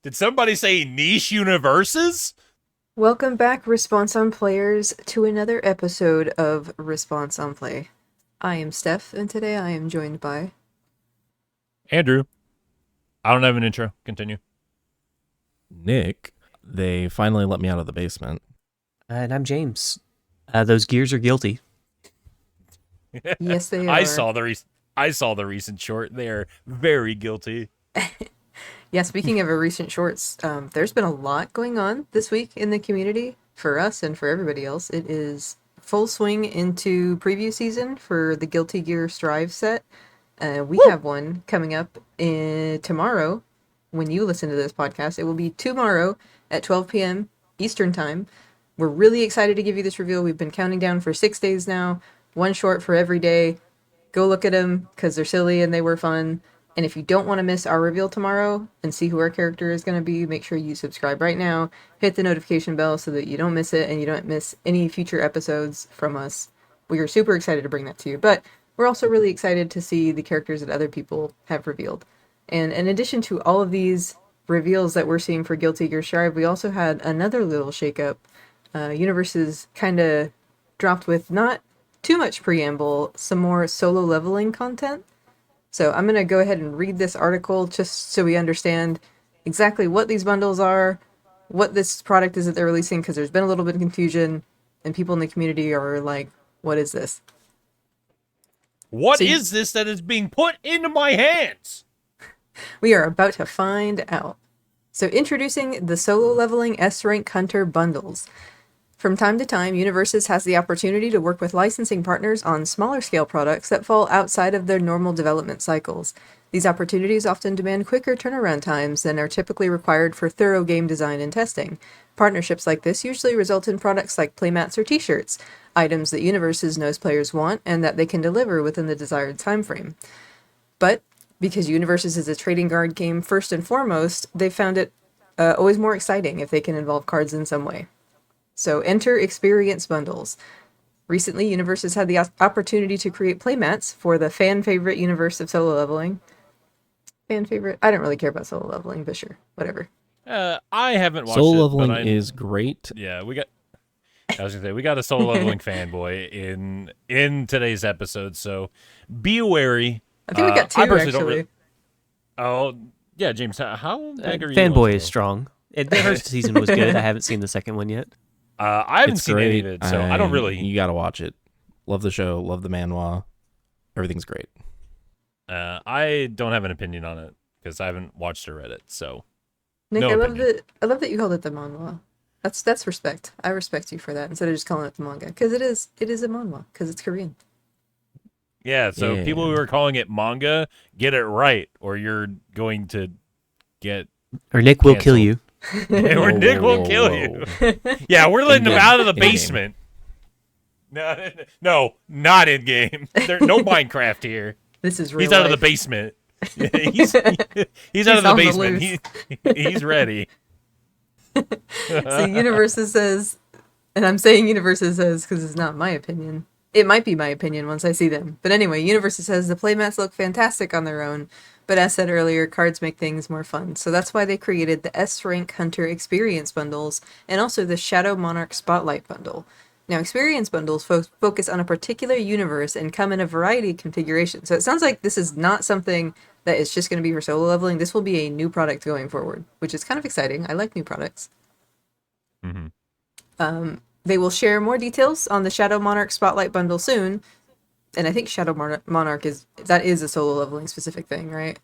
Did somebody say niche universes? Welcome back, Response on Players, to another episode of Response on Play. I am Steph, and today I am joined by Andrew, I don't have an intro. Continue. Nick. They finally let me out of the basement. And I'm James. Those gears are guilty. Yes, they I are. saw the recent short. They are very guilty. Yeah, speaking of a recent shorts, there's been a lot going on this week in the community for us and for everybody else. It is full swing into preview season for the Guilty Gear Strive set. We have one coming up tomorrow. When you listen to this podcast, it will be tomorrow at 12 p.m. Eastern Time. We're really excited to give you this reveal. We've been counting down for 6 days now. One short for every day. Go look at them because they're silly and they were fun. And if you don't want to miss our reveal tomorrow and see who our character is going to be, make sure you subscribe right now. Hit the notification bell so that you don't miss it and you don't miss any future episodes from us. We are super excited to bring that to you. But we're also really excited to see the characters that other people have revealed. And in addition to all of these reveals that we're seeing for Guilty Gear Strive, we also had another little shakeup. Universes kind of dropped with not too much preamble, some more solo leveling content. So I'm going to go ahead and read this article just so we understand exactly what these bundles are, what this product is that they're releasing, because there's been a little bit of confusion, and people in the community are like, what is this? What is this that is being put into my hands? We are about to find out. So introducing the solo leveling S-Rank Hunter bundles. From time to time, Universus has the opportunity to work with licensing partners on smaller scale products that fall outside of their normal development cycles. These opportunities often demand quicker turnaround times than are typically required for thorough game design and testing. Partnerships like this usually result in products like playmats or t-shirts, items that Universus knows players want and that they can deliver within the desired time frame. But because Universus is a trading card game first and foremost, they found it always more exciting if they can involve cards in some way. So enter experience bundles. Recently, Universus had the opportunity to create playmats for the fan favorite universe of solo leveling. Fan favorite? I don't really care about solo leveling, but sure, whatever. I haven't watched Solo it. leveling but is great. Yeah, I was gonna say we got a solo leveling fanboy in today's episode, so be wary. I think we got two, I personally actually. Oh, yeah, James. How big are you? Fanboy is strong. The first season was good. I haven't seen the second one yet. I haven't It's seen great. any of it, so I don't really. You gotta watch it. Love the show. Love the manhwa. Everything's great. I don't have an opinion on it because I haven't watched or read it. So Nick, no I opinion. love that you called it the manhwa. That's respect. I respect you for that instead of just calling it the manga, because it is a manhwa because it's Korean. Yeah, so Yeah. people who are calling it manga, get it right, or you're going to get Or Nick will kill Canceled. you. or Nick will kill you. Yeah, we're letting him In-game. out of the In-game. basement. No, not in game. There's no Minecraft here. This is real He's out of the life. basement. he's out of the on the basement. loose. He's ready. So Universus says, and I'm saying Universus says because it's not my opinion. It might be my opinion once I see them. But anyway, Universus says the playmats look fantastic on their own, but as said earlier, cards make things more fun. So that's why they created the S-Rank Hunter Experience Bundles and also the Shadow Monarch Spotlight Bundle. Now, Experience Bundles focus on a particular universe and come in a variety of configurations. So it sounds like this is not something that is just going to be for solo leveling. This will be a new product going forward, which is kind of exciting. I like new products. Mm-hmm. They will share more details on the Shadow Monarch Spotlight Bundle soon. And I think Shadow Monarch is a solo leveling specific thing, right?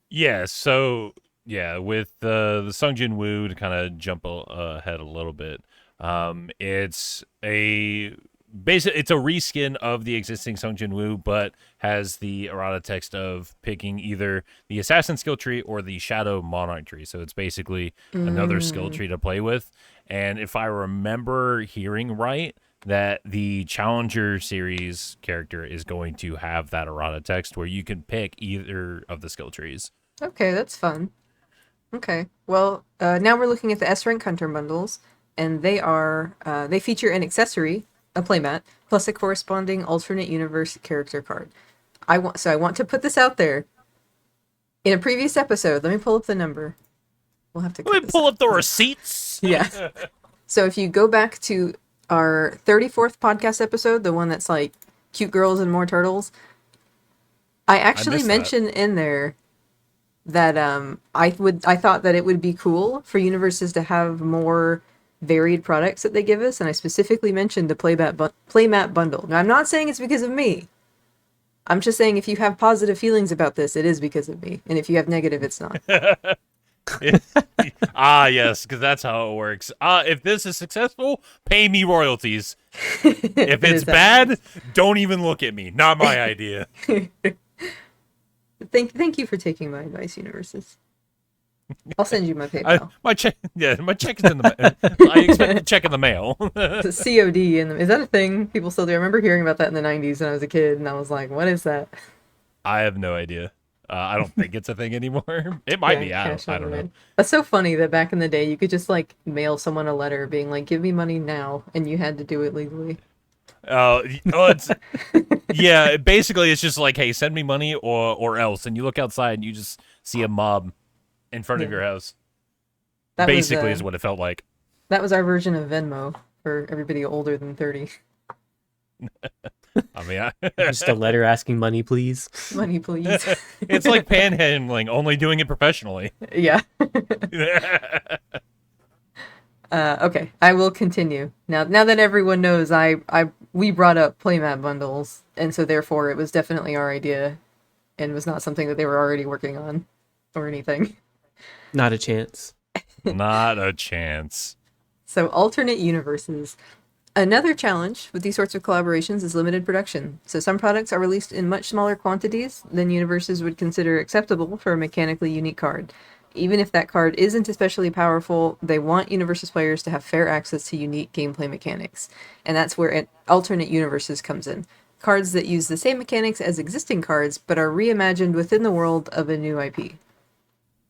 Yeah, so yeah, with the Sungjin Woo to kind of jump ahead a little bit, it's a it's a reskin of the existing Sungjin Woo, but has the errata text of picking either the Assassin skill tree or the Shadow Monarch tree. So it's basically another skill tree to play with. And if I remember hearing right, that the Challenger series character is going to have that errata text where you can pick either of the skill trees. Okay, that's fun. Okay, well, now we're looking at the S-Rank Hunter bundles, and they feature an accessory, a playmat, plus a corresponding alternate universe character card. I want to put this out there. In a previous episode, let me pull up the number. We'll have to Let cut me this pull out. up the receipts. Yeah. So if you go back to our 34th podcast episode, the one that's like cute girls and more turtles, I actually missed that. mentioned in there that I thought that it would be cool for Universes to have more varied products that they give us, and I specifically mentioned the playmat bundle. Now I'm not saying it's because of me. I'm just saying if you have positive feelings about this, it is because of me, and if you have negative, it's not. Yes, because that's how it works. If this is successful, pay me royalties. If It it's is that bad, nice. don't even look at me. Not my idea. Thank you for taking my advice, Universes. I'll send you my PayPal. My check is in the I expect the check in the mail. The COD is that a thing people still do? I remember hearing about that in the 90s when I was a kid, and I was like, "What is that?" I have no idea. I don't think it's a thing anymore. It might be. I cash don't on know. demand. That's so funny that back in the day you could just like mail someone a letter being like, "Give me money now," and you had to do it legally. It's yeah. Basically, it's just like, hey, send me money or else. And you look outside and you just see a mob in front of Yeah. your house. That Basically, was, is what it felt like. that was our version of Venmo for everybody older than 30. I mean, Just a letter asking money, please. Money, please. it's like panhandling, only doing it professionally. Yeah. Okay, I will continue. Now that everyone knows we brought up playmat bundles, and so therefore it was definitely our idea and was not something that they were already working on or anything. Not a chance. Not a chance. So alternate universes. Another challenge with these sorts of collaborations is limited production. So some products are released in much smaller quantities than universes would consider acceptable for a mechanically unique card. Even if that card isn't especially powerful, they want Universes players to have fair access to unique gameplay mechanics. And that's where alternate universes comes in. Cards that use the same mechanics as existing cards, but are reimagined within the world of a new IP.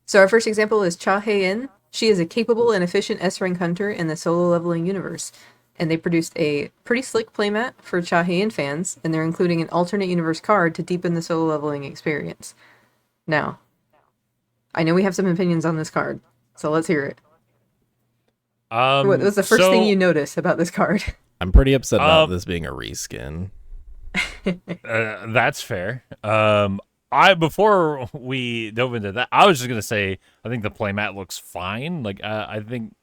So our first example is Cha Hae-in. She is a capable and efficient S-rank hunter in the solo leveling universe. And they produced a pretty slick playmat for Cha Hae-in fans, and they're including an alternate universe card to deepen the solo leveling experience. Now, I know we have some opinions on this card, so let's hear it. What was the first thing you noticed about this card? I'm pretty upset about this being a reskin. That's fair. Before we dove into that, I was just gonna say I think the playmat looks fine. Like I think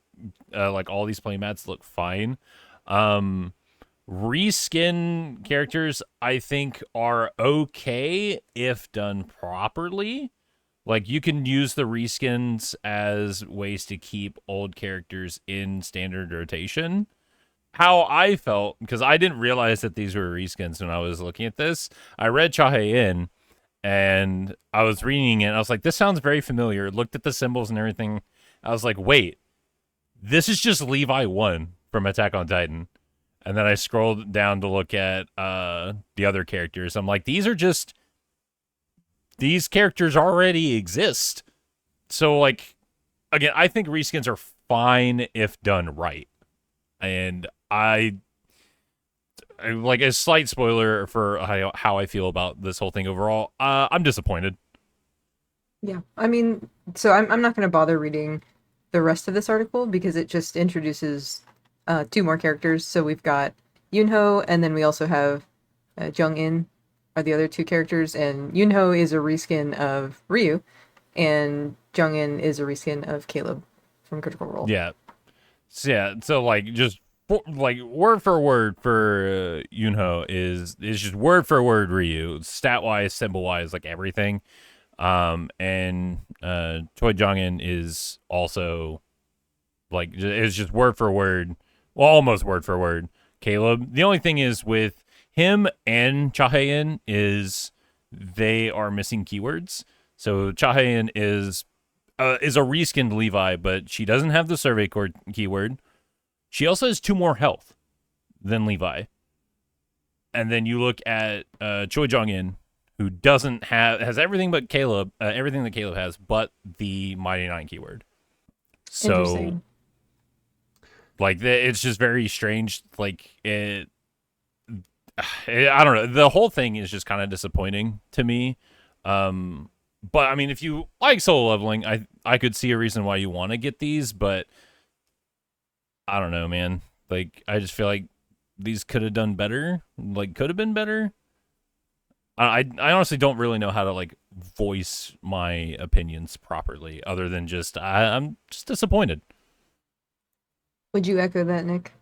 like all these playmats look fine. Reskin characters I think are okay if done properly. Like you can use the reskins as ways to keep old characters in standard rotation. How I felt, because I didn't realize that these were reskins when I was looking at this. I read Cha Hae-in and I was reading it and I was like, this sounds very familiar. Looked at the symbols and everything. I was like, wait, this is just Levi 1 from Attack on Titan. And then I scrolled down to look at the other characters. I'm like, these characters already exist. So, like, again, I think reskins are fine if done right. And I like a slight spoiler for how I feel about this whole thing overall. I'm disappointed. Yeah, I mean, so I'm not going to bother reading the rest of this article because it just introduces two more characters. So we've got Yunho, and then we also have Jung-in are the other two characters, and Yunho is a reskin of Ryu, and Jung-in is a reskin of Caleb from Critical Role. Yeah. So like just like word for word for Yunho is just word for word Ryu, stat wise, symbol wise, like everything. And Choi Jong-in is also like it's just word for word, well, almost word for word Caleb. The only thing is with him and Cha Hae-in is they are missing keywords. So Cha Hae-in is a reskinned Levi, but she doesn't have the survey cord keyword. She also has 2 more health than Levi. And then you look at Choi Jong-in, who has everything but Caleb, everything that Caleb has, but the Mighty Nine keyword. So, like, it's just very strange. Like, I don't know. The whole thing is just kind of disappointing to me. But I mean, if you like solo leveling, I could see a reason why you want to get these, but I don't know, man. Like, I just feel like these could have done better. Like, could have been better. I honestly don't really know how to like voice my opinions properly, other than just I'm just disappointed. Would you echo that, Nick?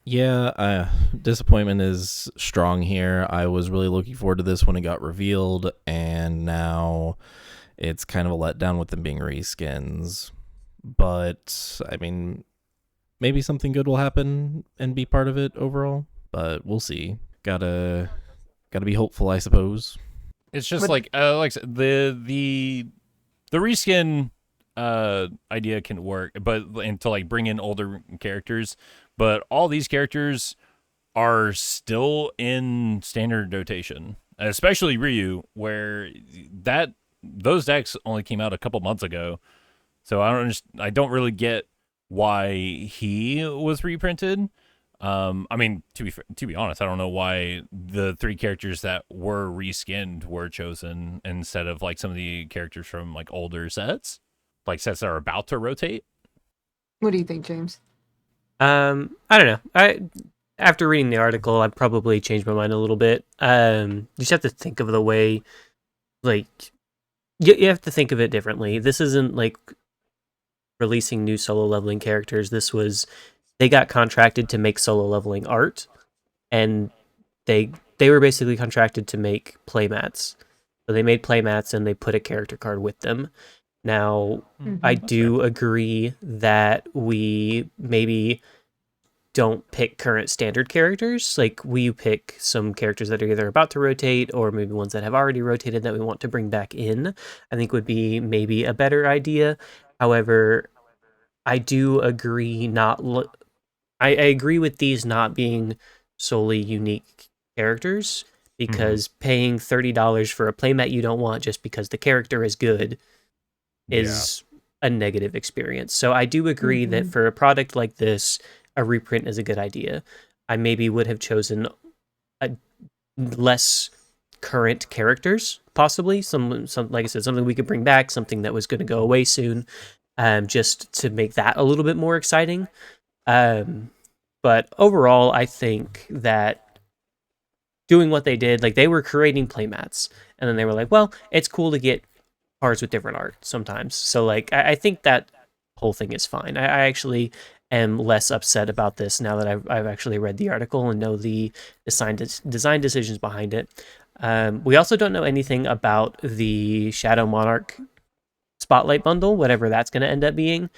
Yeah, disappointment is strong here. I was really looking forward to this when it got revealed, and now it's kind of a letdown with them being reskins. But I mean, maybe something good will happen and be part of it overall. But we'll see. Gotta be hopeful, I suppose. It's just What- like like I said, the reskin idea can work, but and to like bring in older characters, but all these characters are still in standard rotation, especially Ryu, where those decks only came out a couple months ago. So I don't really get why he was reprinted. I mean, to be honest, I don't know why the three characters that were reskinned were chosen instead of like some of the characters from like older sets, like sets that are about to rotate. What do you think, James? I don't know. After reading the article, I probably changed my mind a little bit. You just have to think of the way, like, you have to think of it differently. This isn't like releasing new solo leveling characters. They got contracted to make solo leveling art, and they were basically contracted to make playmats. So they made playmats and they put a character card with them. Now, I That's do agree that we maybe don't pick current standard characters. Like, we pick some characters that are either about to rotate or maybe ones that have already rotated that we want to bring back in. I think would be maybe a better idea. However, I do agree I agree with these not being solely unique characters, because paying $30 for a playmat you don't want just because the character is good is a negative experience. So I do agree that for a product like this, a reprint is a good idea. I maybe would have chosen a less current characters, possibly some like I said, something we could bring back, something that was going to go away soon, just to make that a little bit more exciting. But overall, I think that doing what they did, like they were creating playmats, and then they were like, well, it's cool to get cards with different art sometimes. So like, I think that whole thing is fine. I actually am less upset about this now that I've actually read the article and know the design decisions behind it. We also don't know anything about the Shadow Monarch Spotlight Bundle, whatever that's going to end up being.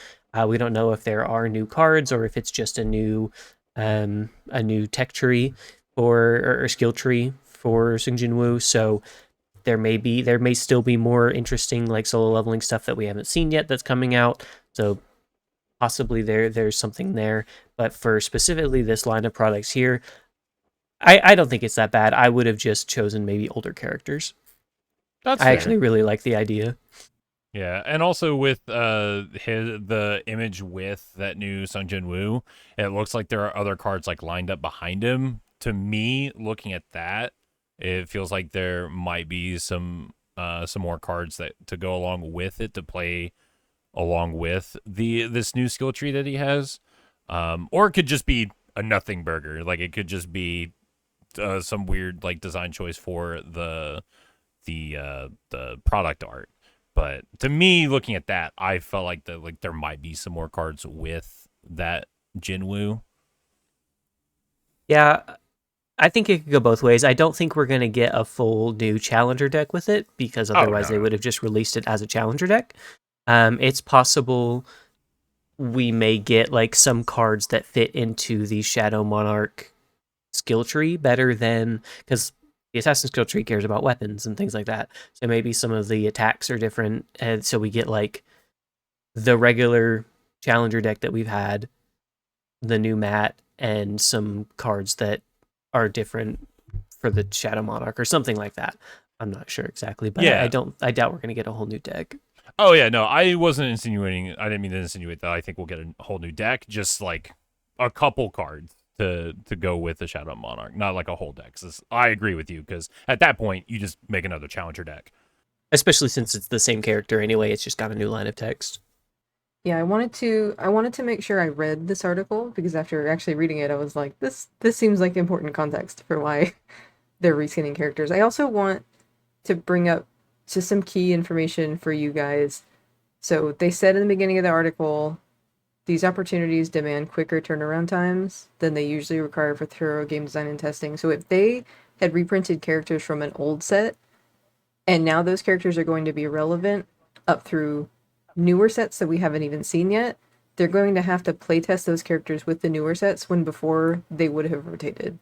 We don't know if there are new cards or if it's just a new tech tree or skill tree for Sungjin Woo. So there may still be more interesting like solo leveling stuff that we haven't seen yet that's coming out. So possibly there's something there. But for specifically this line of products here, I don't think it's that bad. I would have just chosen maybe older characters. That's I fair. actually really like the idea. Yeah, and also with the image with that new Sung Jin Woo, it looks like there are other cards like lined up behind him. To me, looking at that, it feels like there might be some more cards that to go along with it to play along with this new skill tree that he has. Or it could just be a nothing burger. Like it could just be some weird like design choice for the product art. But to me, looking at that, I felt like there might be some more cards with that Jinwoo. Yeah, I think it could go both ways. I don't think we're going to get a full new challenger deck with it, because otherwise they would have just released it as a challenger deck. It's possible we may get like some cards that fit into the Shadow Monarch skill tree better than, because the assassin skill tree cares about weapons and things like that. So maybe some of the attacks are different, and so we get like the regular challenger deck that we've had, the new mat, and some cards that are different for the Shadow Monarch or something like that. I'm not sure exactly, but Yeah. I doubt we're gonna get a whole new deck. Oh yeah, no, I wasn't insinuating. I didn't mean to insinuate that. I think we'll get a whole new deck, just like a couple cards to go with the Shadow Monarch, not like a whole deck. I agree with you, because at that point you just make another challenger deck. especially since it's the same character anyway. It's just got a new line of text. Yeah, I wanted to make sure I read this article because after actually reading it, I was like, this seems like important context for why they're reskinning characters. I also want to bring up just some key information for you guys. So they said in the beginning of the article, these opportunities demand quicker turnaround times than they usually require for thorough game design and testing. So if they had reprinted characters from an old set, and now those characters are going to be relevant up through newer sets that we haven't even seen yet, they're going to have to playtest those characters with the newer sets when before they would have rotated.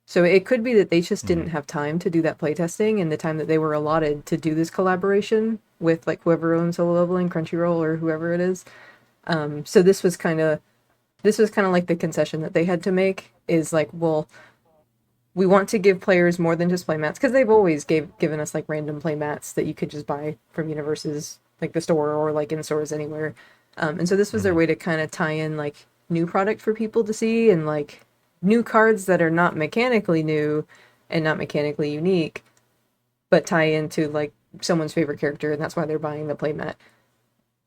So it could be that they just didn't have time to do that playtesting and the time that they were allotted to do this collaboration with like whoever owns Solo Leveling, Crunchyroll, or whoever it is. So this was kind of like the concession that they had to make is like, well, we want to give players more than just playmats because they've always given us like random playmats that you could just buy from Universus, like the store or like in stores anywhere. And so this was their way to kind of tie in like new product for people to see and like new cards that are not mechanically new and not mechanically unique, but tie into like someone's favorite character, and that's why they're buying the playmat.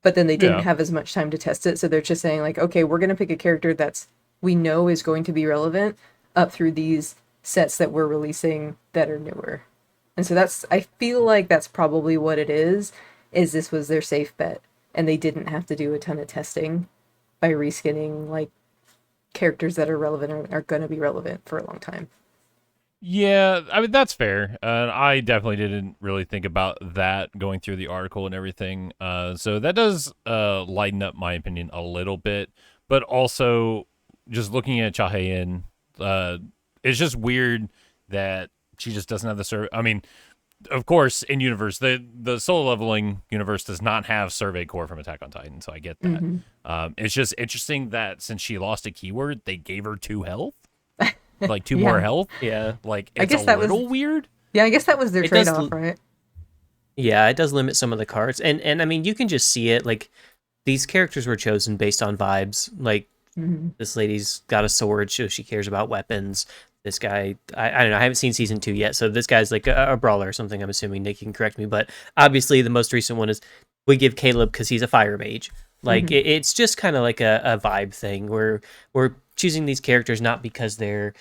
But then they didn't Yeah. have as much time to test it, so they're just saying like, okay, we're gonna pick a character that's we know is going to be relevant up through these sets that we're releasing that are newer. And so I feel like that's probably what it is this was their safe bet, and they didn't have to do a ton of testing by reskinning like characters that are relevant or are going to be relevant for a long time. Yeah, I mean that's fair. I definitely didn't really think about that going through the article and everything. So that does lighten up my opinion a little bit, but also just looking at Chahayan, it's just weird that she just doesn't have the serve. I mean, of course, in universe, the solo leveling universe does not have survey core from Attack on Titan, so I get that. It's just interesting that since she lost a keyword, they gave her 2 health. Like 2 more Yeah. health. Yeah. Like I it's guess a that was- little weird. Yeah, I guess that was their It does trade-off, right? Yeah, it does limit some of the cards. And I mean, you can just see it. Like, these characters were chosen based on vibes. Like, this lady's got a sword, so she cares about weapons. This guy, I don't know, I haven't seen season 2 yet, so this guy's like a brawler or something, I'm assuming. Nick, you can correct me, but obviously the most recent one is we give Caleb because he's a fire mage. Like, it's just kind of like a vibe thing where we're choosing these characters not because they're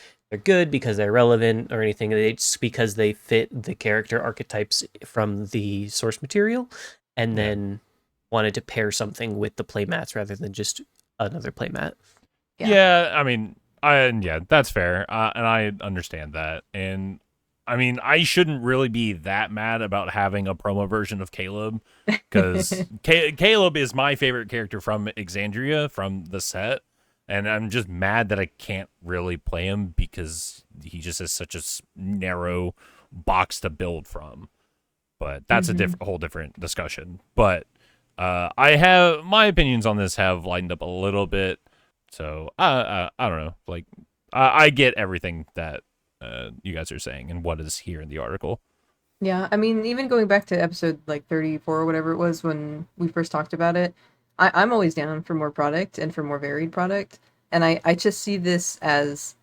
good, because they're relevant or anything. It's because they fit the character archetypes from the source material, and then wanted to pair something with the playmats rather than just another playmat. Yeah. Yeah, I mean, that's fair, and I understand that. And I mean, I shouldn't really be that mad about having a promo version of Caleb because Caleb is my favorite character from Exandria from the set, and I'm just mad that I can't really play him because he just has such a narrow box to build from. But that's a whole different discussion. But I have my opinions on this have lightened up a little bit. So I don't know. Like I get everything that you guys are saying and what is here in the article. Yeah, I mean, even going back to episode like 34 or whatever it was when we first talked about it, I'm always down for more product and for more varied product. And I just see this as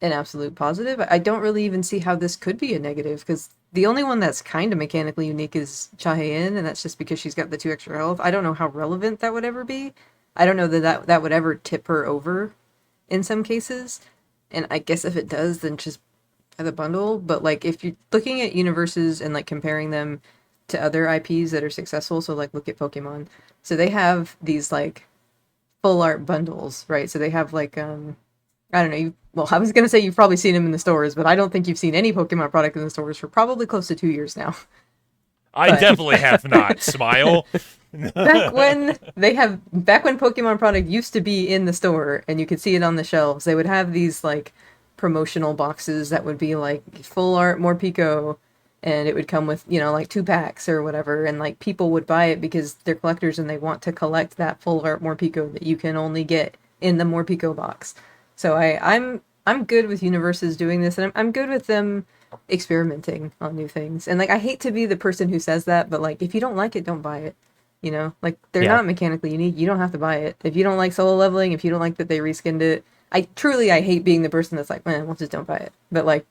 an absolute positive. I don't really even see how this could be a negative because the only one that's kind of mechanically unique is Chahayan, and that's just because she's got the 2 extra health. I don't know how relevant that would ever be. I don't know that would ever tip her over in some cases. And I guess if it does, then just buy the bundle. But like if you're looking at universes and like comparing them to other IPs that are successful, so like look at Pokemon. So they have these like full art bundles, right? So they have like I don't know. Well, I was gonna say you've probably seen them in the stores, but I don't think you've seen any Pokemon product in the stores for probably close to 2 years now. I definitely have not. Smile. back when Pokemon product used to be in the store and you could see it on the shelves, they would have these like promotional boxes that would be like full art Morpeko, and it would come with, you know, like 2 packs or whatever, and like people would buy it because they're collectors and they want to collect that full art Morpeko that you can only get in the Morpeko box. So I'm good with Universes doing this, and I'm good with them experimenting on new things. And like I hate to be the person who says that, but like if you don't like it, don't buy it. You know, like they're not mechanically unique. You don't have to buy it. If you don't like solo leveling, if you don't like that they reskinned it, I hate being the person that's like, man, well, just don't buy it. But like,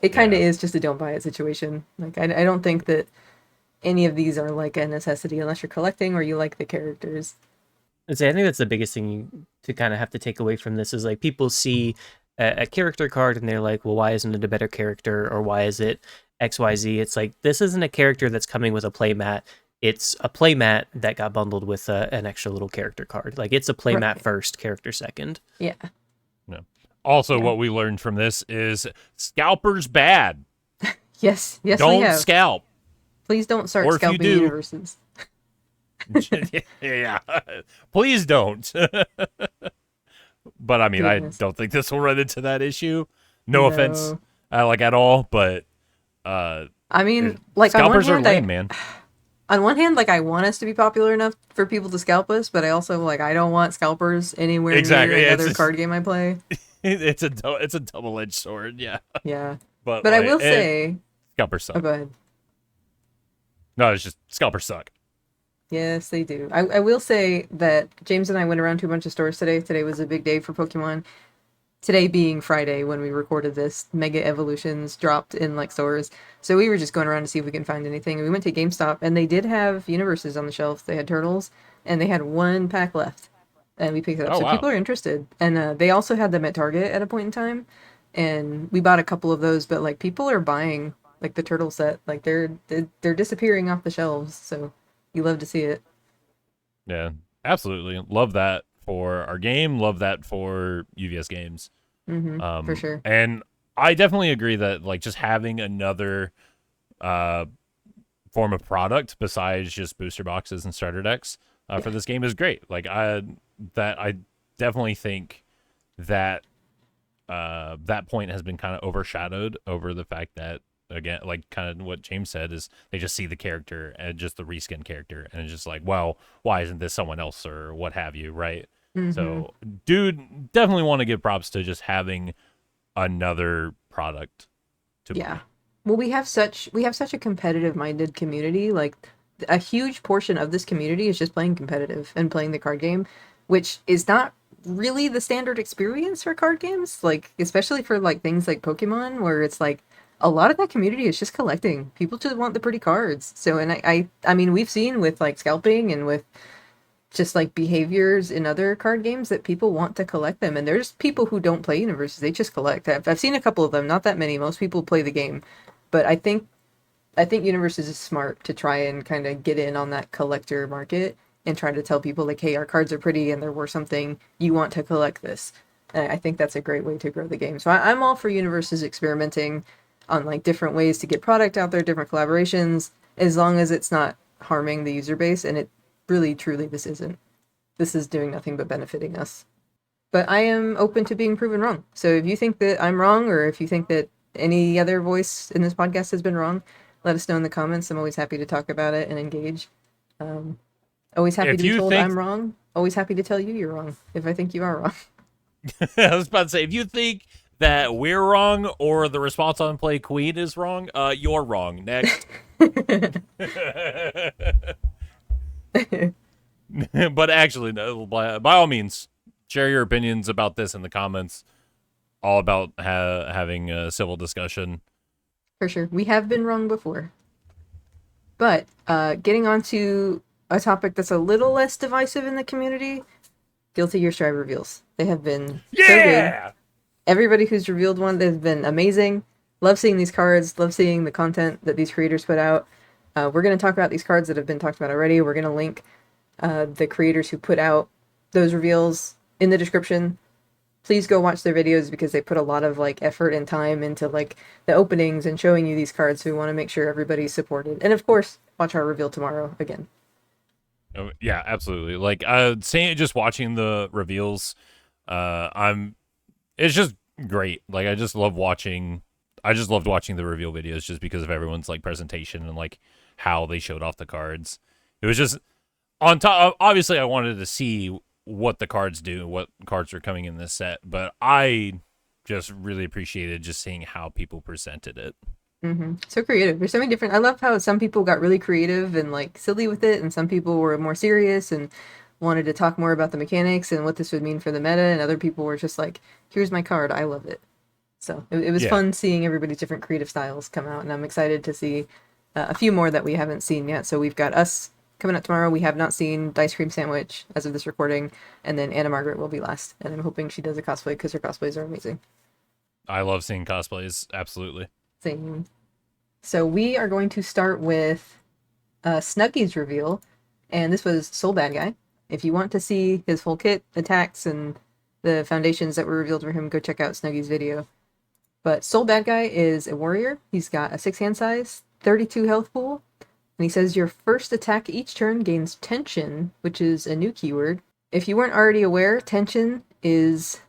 it kind of is just a don't buy it situation. Like, I don't think that any of these are like a necessity unless you're collecting or you like the characters. I think that's the biggest thing to kind of have to take away from this is like people see a character card and they're like, well, why isn't it a better character, or why is it XYZ? It's like, this isn't a character that's coming with a playmat. It's a playmat that got bundled with an extra little character card. Like, it's a playmat Right. first, character second. Yeah. Also, Yeah. what we learned from this is scalpers bad. Yes. Yes, we Don't have. scalp. Please don't start Or if you scalping do- universes. Yeah, please don't. But I mean, Goodness. I don't think this will run into that issue. No offense, like at all, but I mean, like on one scalpers are hand, lame, man. on one hand, like I want us to be popular enough for people to scalp us, but I also like I don't want scalpers anywhere Exactly, near yeah, another it's card game I play. It's a double-edged sword, yeah. Yeah, But but I like, will say, scalpers suck. oh, go ahead. No, it's just scalpers suck. Yes, they do. I will say that James and I went around to a bunch of stores today. Today was a big day for Pokemon. Today being Friday when we recorded this, Mega Evolutions dropped in like stores. So we were just going around to see if we can find anything. And we went to GameStop and they did have Universes on the shelf. They had Turtles and they had one pack left. And we picked it up. Oh, So wow. people are interested. And they also had them at Target at a point in time. And we bought a couple of those, but like people are buying like the turtle set. Like they're disappearing off the shelves. So you love to see it. Yeah, absolutely. Love that for our game. Love that for UVS games. For sure. And I definitely agree that like just having another form of product besides just booster boxes and starter decks for this game is great. Like I definitely think that that point has been kind of overshadowed over the fact that, again, like kind of what James said, is they just see the character and just the reskin character and it's just like, well, why isn't this someone else or what have you, right? So dude, definitely want to give props to just having another product to Yeah. play. Well, we have such a competitive minded community. Like a huge portion of this community is just playing competitive and playing the card game, which is not really the standard experience for card games. Like especially for like things like Pokemon, where it's like a lot of that community is just collecting. People just want the pretty cards. So, and I mean, we've seen with like scalping and with just like behaviors in other card games that people want to collect them. And there's people who don't play Universes, they just collect. I've seen a couple of them, not that many. Most people play the game, but I think Universes is smart to try and kind of get in on that collector market and try to tell people like, hey, our cards are pretty and they're worth something. You want to collect this. And I think that's a great way to grow the game. So I'm all for Universes experimenting on like different ways to get product out there, different collaborations, as long as it's not harming the user base. And it really, truly, this isn't. This is doing nothing but benefiting us. But I am open to being proven wrong. So if you think that I'm wrong, or if you think that any other voice in this podcast has been wrong, let us know in the comments. I'm always happy to talk about it and engage. Always happy If to be you told think- I'm wrong. Always happy to tell you you're wrong if I think you are wrong. I was about to say, if you think that we're wrong or the response on Play Queen is wrong, you're wrong. Next. But actually, no, by all means, share your opinions about this in the comments. All about having a civil discussion. For sure. We have been wrong before. But getting on to a topic that's a little less divisive in the community, Guilty Gear Strive reveals. They have been so good. Yeah! Everybody who's revealed one, they've been amazing. Love seeing these cards. Love seeing the content that these creators put out. We're going to talk about these cards that have been talked about already. We're going to link the creators who put out those reveals in the description. Please go watch their videos because they put a lot of like effort and time into like the openings and showing you these cards. So we want to make sure everybody's supported. And of course, watch our reveal tomorrow again. Oh, yeah, absolutely. Like just watching the reveals, it's just great. Like I just loved watching the reveal videos just because of everyone's like presentation and like how they showed off the cards. It was just on top. Obviously, I wanted to see what the cards do, what cards are coming in this set, but I just really appreciated just seeing how people presented it. So creative. There's so many different. I love how some people got really creative and like silly with it, and some people were more serious and wanted to talk more about the mechanics and what this would mean for the meta, and other people were just like, here's my card, I love it. So it was Yeah. fun seeing everybody's different creative styles come out, and I'm excited to see a few more that we haven't seen yet. So we've got us coming up tomorrow. We have not seen Dice Cream Sandwich as of this recording, and then Anna Margaret will be last. And I'm hoping she does a cosplay because her cosplays are amazing. I love seeing cosplays. Absolutely. Same. So we are going to start with Snuggy's reveal, and this was Soul Bad Guy. If you want to see his full kit, attacks, and the foundations that were revealed for him, go check out Snuggy's video. But Soul Bad Guy is a warrior. He's got a 6 hand size, 32 health pool, and he says your first attack each turn gains tension, which is a new keyword. If you weren't already aware, tension is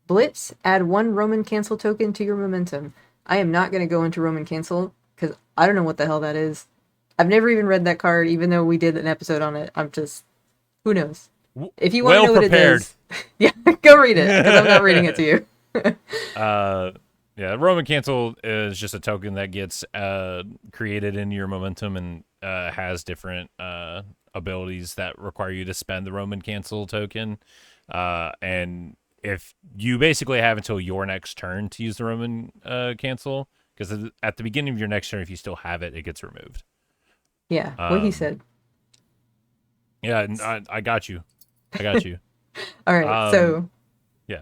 Blitz, add 1 Roman cancel token to your momentum. I am not going to go into Roman cancel because I don't know what the hell that is. I've never even read that card, even though we did an episode on it. I'm just, who knows? If you want to know what it is, yeah, go read it because I'm not reading it to you. Yeah, Roman cancel is just a token that gets created in your momentum and has different abilities that require you to spend the Roman cancel token. And if you basically have until your next turn to use the Roman cancel, because at the beginning of your next turn, if you still have it, it gets removed. Yeah, what he said. Yeah, I got you. I got you. All right, so yeah.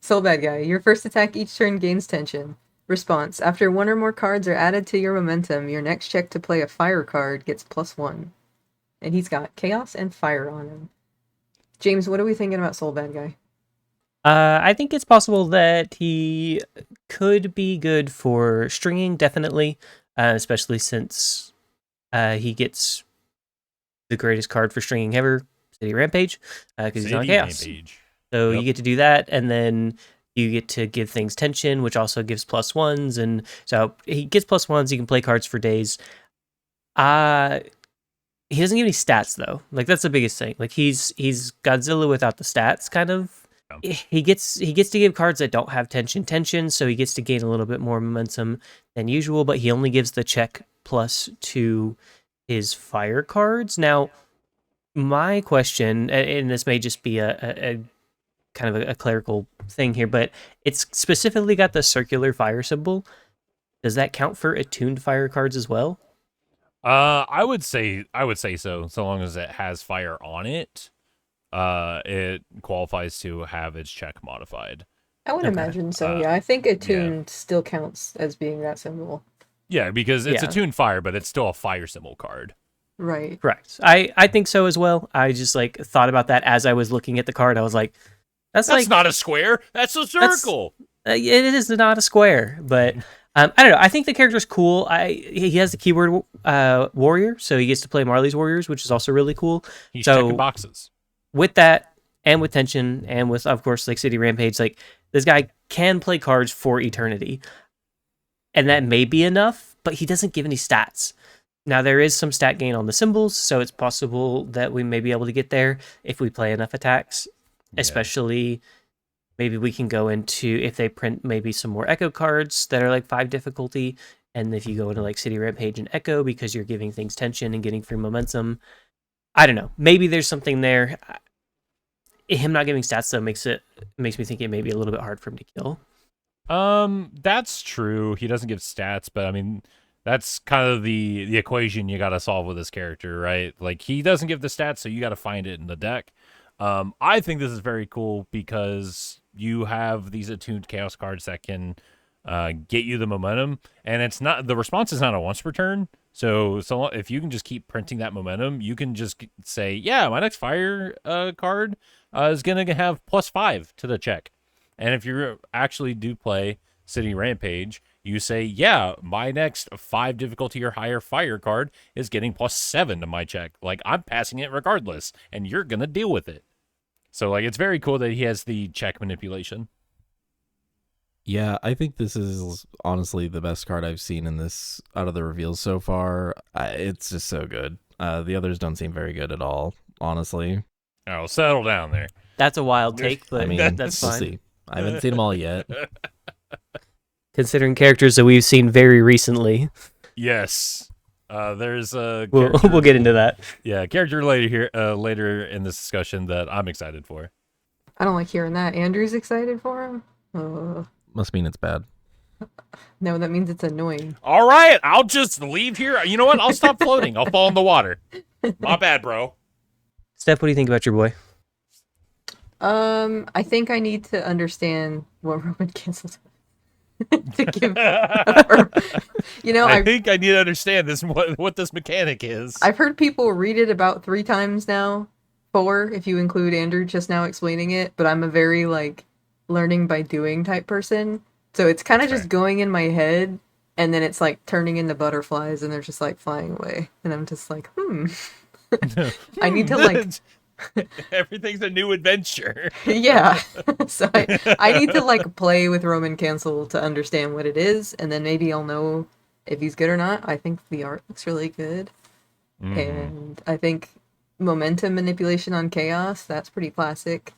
Soul Bad Guy, your first attack each turn gains tension. Response: after 1 or more cards are added to your momentum, your next check to play a fire card gets +1. And he's got chaos and fire on him. James, what are we thinking about Soul Bad Guy? I think it's possible that he could be good for stringing, definitely, especially since he gets the greatest card for stringing ever, City Rampage, because he's on chaos. Rampage. So you get to do that, and then you get to give things tension, which also gives +1s, and so he gets +1s. He can play cards for days. He doesn't give any stats though. Like that's the biggest thing. Like he's Godzilla without the stats, kind of. He gets to give cards that don't have tension, so he gets to gain a little bit more momentum than usual. But he only gives the check plus to his fire cards. Now, my question, and this may just be a kind of a clerical thing here, but it's specifically got the circular fire symbol. Does that count for attuned fire cards as well? I would say so long as it has fire on it. It qualifies to have its check modified. I would imagine so, yeah. I think attuned still counts as being that symbol. Yeah, because it's attuned fire, but it's still a fire symbol card. Right. Correct. I think so as well. I just thought about that as I was looking at the card. I was like, that's not a square. That's a circle. It is not a square, but I don't know. I think the character's cool. He has the keyword warrior, so he gets to play Marley's Warriors, which is also really cool. He's checking boxes. With that, and with tension, and with, of course, City Rampage, this guy can play cards for eternity. And that may be enough, but he doesn't give any stats. Now, there is some stat gain on the symbols, so it's possible that we may be able to get there if we play enough attacks. Yeah. Especially, maybe we can go into, if they print maybe some more Echo cards that are 5 difficulty, and if you go into City Rampage and Echo because you're giving things tension and getting free momentum. I don't know. Maybe there's something there. Him not giving stats, though, makes me think it may be a little bit hard for him to kill. That's true. He doesn't give stats, but I mean, that's kind of the equation you got to solve with this character, right? He doesn't give the stats, so you got to find it in the deck. I think this is very cool because you have these attuned chaos cards that can get you the momentum, and the response is not a once per turn. So if you can just keep printing that momentum, you can just say, yeah, my next fire card is going to have +5 to the check. And if you actually do play City Rampage, you say, yeah, my next 5 difficulty or higher fire card is getting +7 to my check. I'm passing it regardless, and you're going to deal with it. So, it's very cool that he has the check manipulation. Yeah, I think this is honestly the best card I've seen in this out of the reveals so far. It's just so good. The others don't seem very good at all, honestly. Oh, settle down there. That's a wild take, but that's fine. See. I haven't seen them all yet. Considering characters that we've seen very recently. Yes. There's a we'll get into that. Yeah, character later in this discussion that I'm excited for. I don't like hearing that. Andrew's excited for him? Must mean it's bad. No, that means it's annoying. All right, I'll just leave here. You know what? I'll stop floating. I'll fall in the water. My bad, bro. Steph, what do you think about your boy? I think I need to understand what Roman cancels to give. I I think I need to understand this what this mechanic is. I've heard people read it about 3 times now, 4 if you include Andrew just now explaining it. But I'm a very like learning by doing type person, so it's kind of just going in my head, and then it's like turning into butterflies, and they're just like flying away, and I'm just like, I need to like. Everything's a new adventure. Yeah. So I need to like play with Roman Cancel to understand what it is, and then maybe I'll know if he's good or not. I think the art looks really good. And I think momentum manipulation on chaos, that's pretty classic.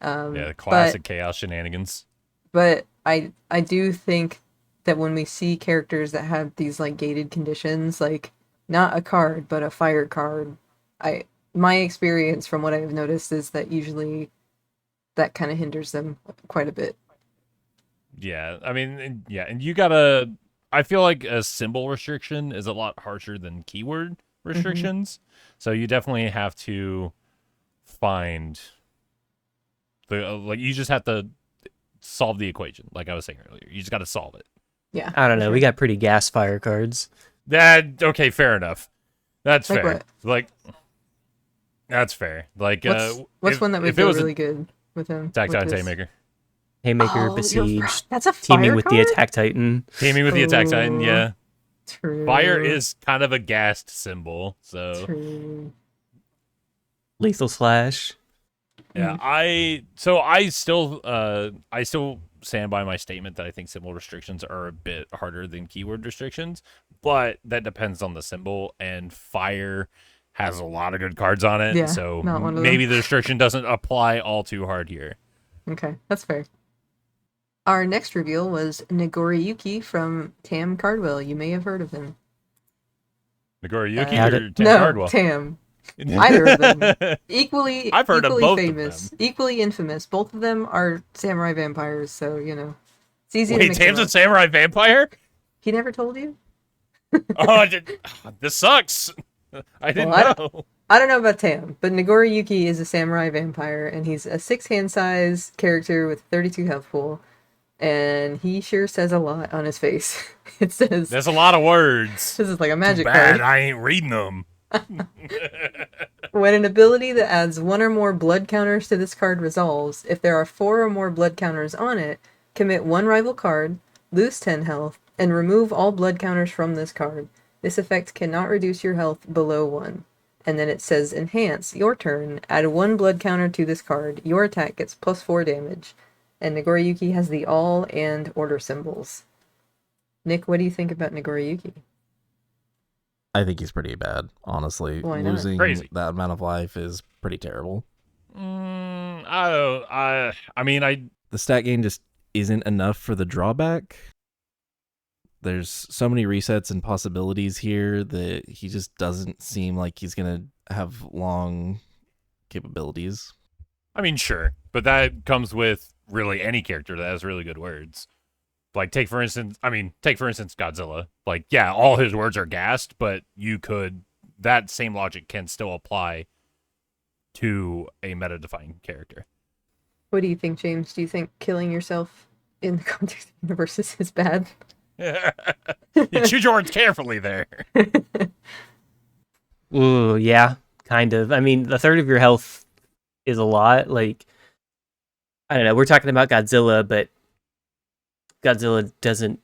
Yeah, the classic chaos shenanigans. But I do think that when we see characters that have these like gated conditions, like not a card, but a fire card, my experience from what I've noticed is that usually that kind of hinders them quite a bit. Yeah, I mean, and you gotta. I feel like a symbol restriction is a lot harsher than keyword restrictions, so you definitely have to find the like. You just have to solve the equation, like I was saying earlier. You just got to solve it. Yeah. I don't know. We got pretty gas fire cards. That okay? Fair enough. That's Like fair. what? Like that's fair. Like what's one that would go really good with him? Tactile with this? Haymaker. Haymaker, Oh, Besiege, that's a fire teaming with the card? Attack Titan. Teaming with the Attack Titan, yeah. True. Fire is kind of a gassed symbol, so True. Lethal Slash. yeah. I still stand by my statement that I think symbol restrictions are a bit harder than keyword restrictions, but that depends on the symbol, and fire has a lot of good cards on it, Yeah, so not one of them. maybe the restriction doesn't apply all too hard here. Okay, that's fair. Our next reveal was Nagoriyuki from Tam Cardwell. You may have heard of him. Nagoriyuki or Tim No, Cardwell? Tam. Either of them. Equally, I've heard of equally both of famous. them. Equally infamous. Both of them are samurai vampires, so, it's easy to Wait, mix Tam's them a up. samurai vampire? He never told you? This sucks. I didn't Well, know. I don't know about Tam, but Nagoriyuki is a samurai vampire, and he's a 6-hand size character with 32 health pool, and he sure says a lot on his face. It says, There's a lot of words. this is like a Too magic bad card. I ain't reading them. When an ability that adds 1 or more blood counters to this card resolves, if there are 4 or more blood counters on it, commit 1 rival card, lose 10 health, and remove all blood counters from this card. This effect cannot reduce your health below 1. And then it says, enhance, your turn, add 1 blood counter to this card, your attack gets +4 damage. And Nagoriyuki has the all and order symbols. Nick, what do you think about Nagoriyuki? I think he's pretty bad, honestly. Why not? Losing Crazy. that amount of life is pretty terrible. I mean, The stat gain just isn't enough for the drawback. There's so many resets and possibilities here that he just doesn't seem like he's going to have long capabilities. sure, but that comes with really any character that has really good words. Like take for instance Godzilla. Like, yeah, all his words are gassed, but that same logic can still apply to a meta-defining character. What do you think, James? Do you think killing yourself in the context of Universus is bad? You choose your words carefully there. Ooh, yeah, kind of. I mean, a third of your health is a lot. Like, I don't know. We're talking about Godzilla, but Godzilla doesn't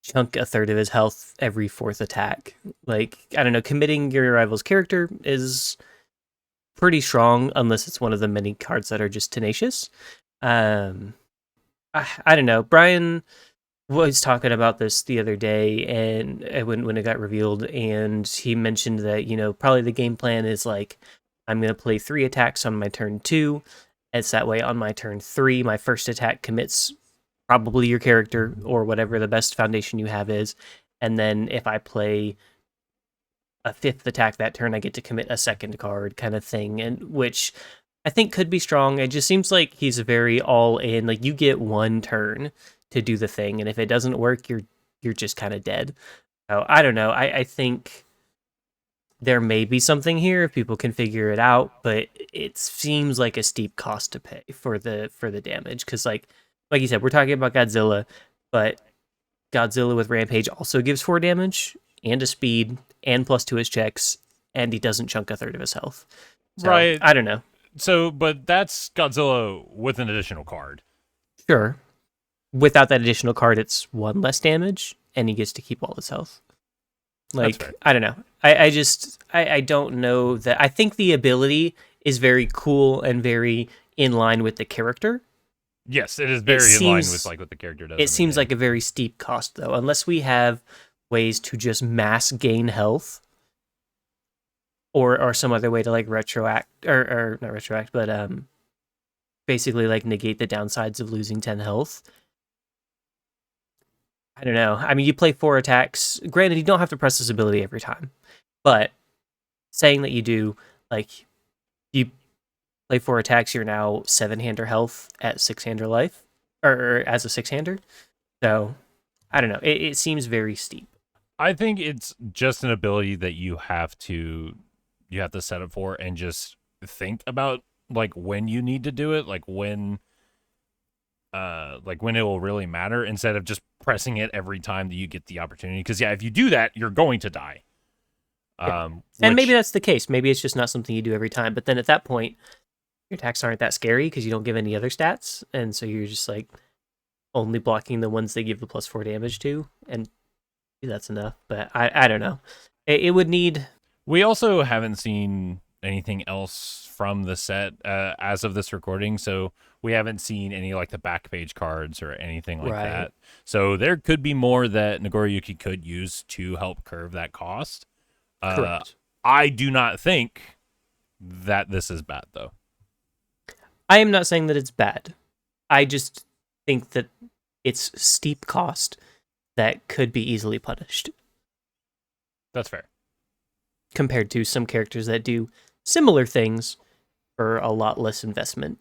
chunk a third of his health every 4th attack. Like, I don't know. Committing your rival's character is pretty strong, unless it's one of the many cards that are just tenacious. I don't know. Brian was talking about this the other day, and when it got revealed, and he mentioned that probably the game plan is like, I'm going to play 3 attacks on my turn 2. It's that way on my turn 3, my first attack commits probably your character or whatever the best foundation you have is, and then if I play a 5th attack that turn, I get to commit a 2nd card kind of thing, and which I think could be strong. It just seems like he's very all in. Like, you get 1 turn to do the thing, and if it doesn't work, you're just kind of dead. So I don't know. I think there may be something here if people can figure it out, but it seems like a steep cost to pay for the damage, because like you said, we're talking about Godzilla, but Godzilla with Rampage also gives 4 damage and a speed and +2 his checks, and he doesn't chunk a third of his health. So, Right. I don't know. So, but that's Godzilla with an additional card. Sure. Without that additional card, it's 1 less damage, and he gets to keep all his health. That's Like, fair. I don't know. I don't know that. I think the ability is very cool and very in line with the character. Yes, it is very in line with like what the character does. It seems like a very steep cost, though, unless we have ways to just mass gain health, or some other way to like retroact, or not retroact, but basically like negate the downsides of losing 10 health. I don't know. I mean, you play 4 attacks. Granted, you don't have to press this ability every time, but saying that you do, like, you play 4 attacks, you're now 7-hander health at 6-hander life, or as a 6-hander. So, I don't know. It seems very steep. I think it's just an ability that you have to set up for and just think about like when you need to do it, like when it will really matter, instead of just pressing it every time that you get the opportunity. Because if you do that, you're going to die. And maybe that's the case. Maybe it's just not something you do every time. But then at that point, your attacks aren't that scary because you don't give any other stats, and so you're just like only blocking the ones they give the +4 damage to, and that's enough. But I don't know. It would need. We also haven't seen anything else from the set as of this recording, so we haven't seen any like the back page cards or anything like that. So there could be more that Nagoriyuki could use to help curve that cost. Correct. I do not think that this is bad, though. I am not saying that it's bad. I just think that it's steep cost that could be easily punished That's fair. compared to some characters that do similar things for a lot less investment.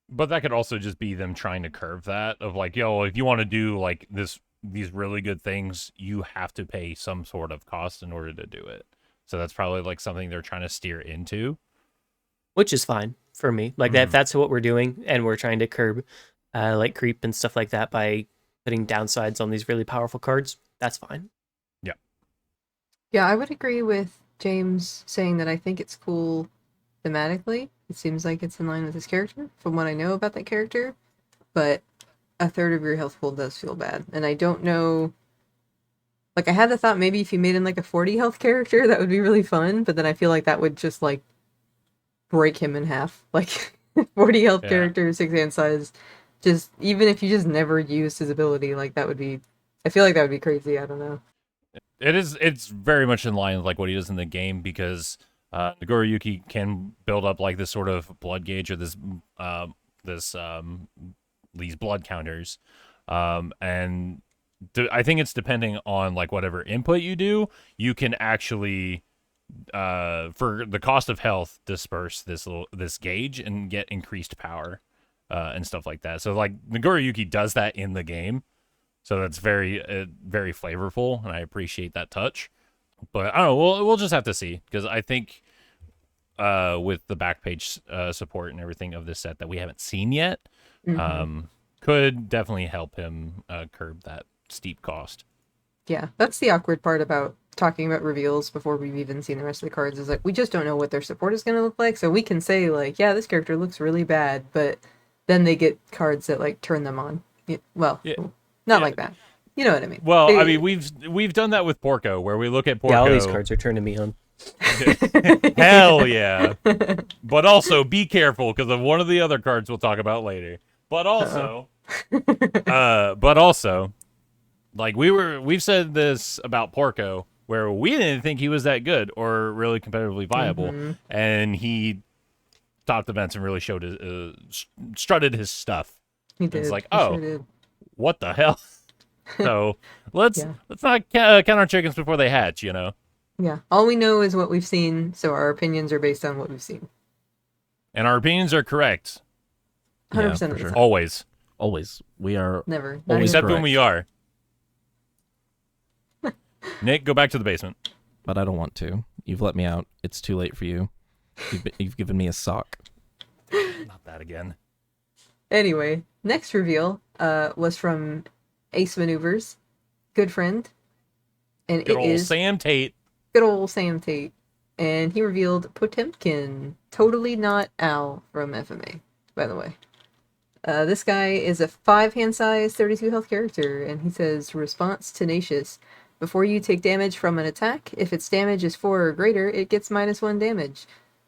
But that could also just be them trying to curve that of like, if you want to do like these really good things, you have to pay some sort of cost in order to do it. So that's probably like something they're trying to steer into. Which is fine for me. Like that, if that's what we're doing, and we're trying to curb like creep and stuff like that by putting downsides on these really powerful cards, that's fine. Yeah. Yeah, I would agree with James saying that I think it's cool thematically. It seems like it's in line with his character from what I know about that character, but a third of your health pool does feel bad. And I don't know, like I had the thought maybe if you made him like a 40 health character, that would be really fun, but then I feel like that would just like break him in half. Like 40 health character, 6-hand size, just even if you just never used his ability, like that would be, I feel like that would be crazy. I don't know. It's very much in line with like what he does in the game, because Nagoriyuki can build up like this sort of blood gauge or these blood counters, and I think it's depending on like whatever input you do, you can actually for the cost of health disperse this gauge and get increased power and stuff like that. So like Nagoriyuki does that in the game, so that's very very flavorful, and I appreciate that touch. But I don't know, we'll just have to see, because I think with the back page support and everything of this set that we haven't seen yet, could definitely help him curb that steep cost. Yeah, that's the awkward part about talking about reveals before we've even seen the rest of the cards, is like we just don't know what their support is going to look like. So we can say like, yeah, this character looks really bad, but then they get cards that like turn them on. Not like that. You know what I mean? Well, I mean, we've done that with Porco, where we look at Porco. Yeah, all these cards are turning me on. Hell yeah. But also be careful because of one of the other cards we'll talk about later. But also like we've said this about Porco, where we didn't think he was that good or really competitively viable, and he topped events and really showed his strutted his stuff. He did. It's like, Sure what the hell? So let's not count our chickens before they hatch, you know. Yeah. All we know is what we've seen, so our opinions are based on what we've seen. And our opinions are correct. 100% of the time. Always. Always. We are Never. Not always even- Except when correct. we are. Nick, go back to the basement. But I don't want to. You've let me out. It's too late for you. You've given me a sock. Not that again. Anyway, next reveal was from Ace Maneuvers, good friend, and Good it old is Sam Tate. good old Sam Tate, and he revealed Potemkin, totally not Al from FMA, by the way. This guy is a 5 hand size, 32 health character, and he says response tenacious. Before you take damage from an attack, if its damage is 4 or greater, it gets -1 damage.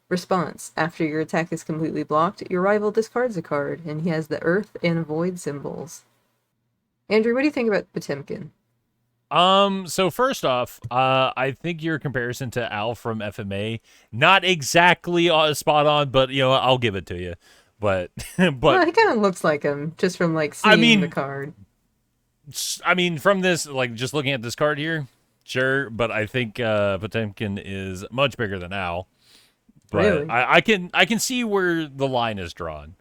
Response: after your attack is completely blocked, your rival discards a card, and he has the Earth and Void symbols. Andrew, what do you think about Potemkin? So first off, I think your comparison to Al from FMA, not exactly spot on, but I'll give it to you. But Well, he kind of looks like him, just from like seeing mean- the card. From this, like just looking at this card here, sure, but I think Potemkin is much bigger than Al. But Really? I can see where the line is drawn,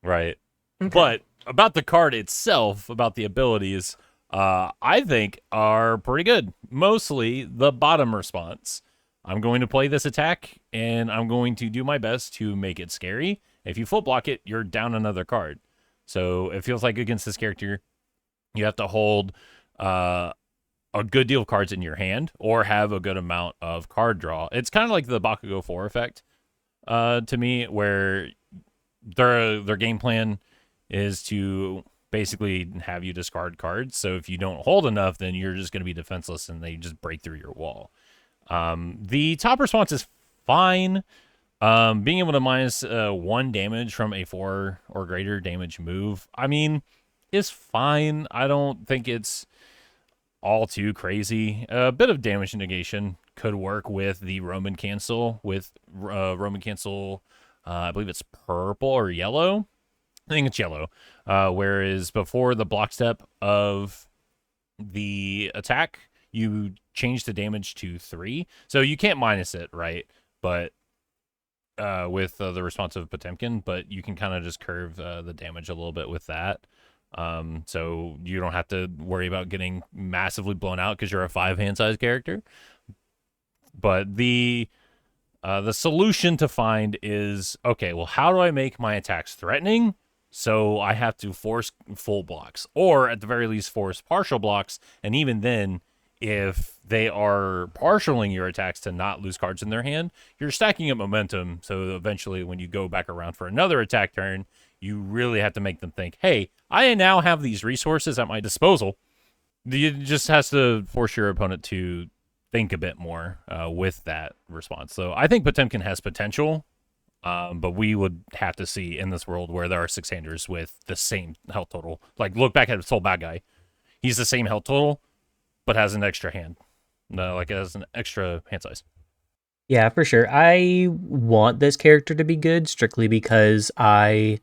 right? Okay. But about the card itself, about the abilities, I think are pretty good. Mostly the bottom response. I'm going to play this attack, and I'm going to do my best to make it scary. If you full block it, you're down another card. So it feels like against this character, you have to hold a good deal of cards in your hand or have a good amount of card draw. It's kind of like the Bakugo 4 effect to me, where their game plan is to basically have you discard cards. So if you don't hold enough, then you're just going to be defenseless and they just break through your wall. The top response is fine. Being able to -1 damage from a 4 or greater damage move, I mean, is fine. I don't think it's all too crazy. A bit of damage negation could work with the Roman cancel. Roman cancel, I believe it's purple or yellow. I think it's yellow. Whereas before the block step of the attack, you change the damage to 3. So you can't minus it, right? But with the response of Potemkin, but you can kind of just curve the damage a little bit with that. So you don't have to worry about getting massively blown out because you're a 5 hand size character. But the solution to find is, okay, well, how do I make my attacks threatening? So I have to force full blocks, or at the very least force partial blocks. And even then, if they are partialing your attacks to not lose cards in their hand, you're stacking up momentum. So eventually when you go back around for another attack turn, you really have to make them think, hey, I now have these resources at my disposal. You just has to force your opponent to think a bit more with that response. So I think Potemkin has potential, but we would have to see in this world where there are 6-handers with the same health total. Like, look back at Soul Bad Guy. He's the same health total, but has an extra hand. No, like it has an extra hand size. Yeah, for sure. I want this character to be good strictly because I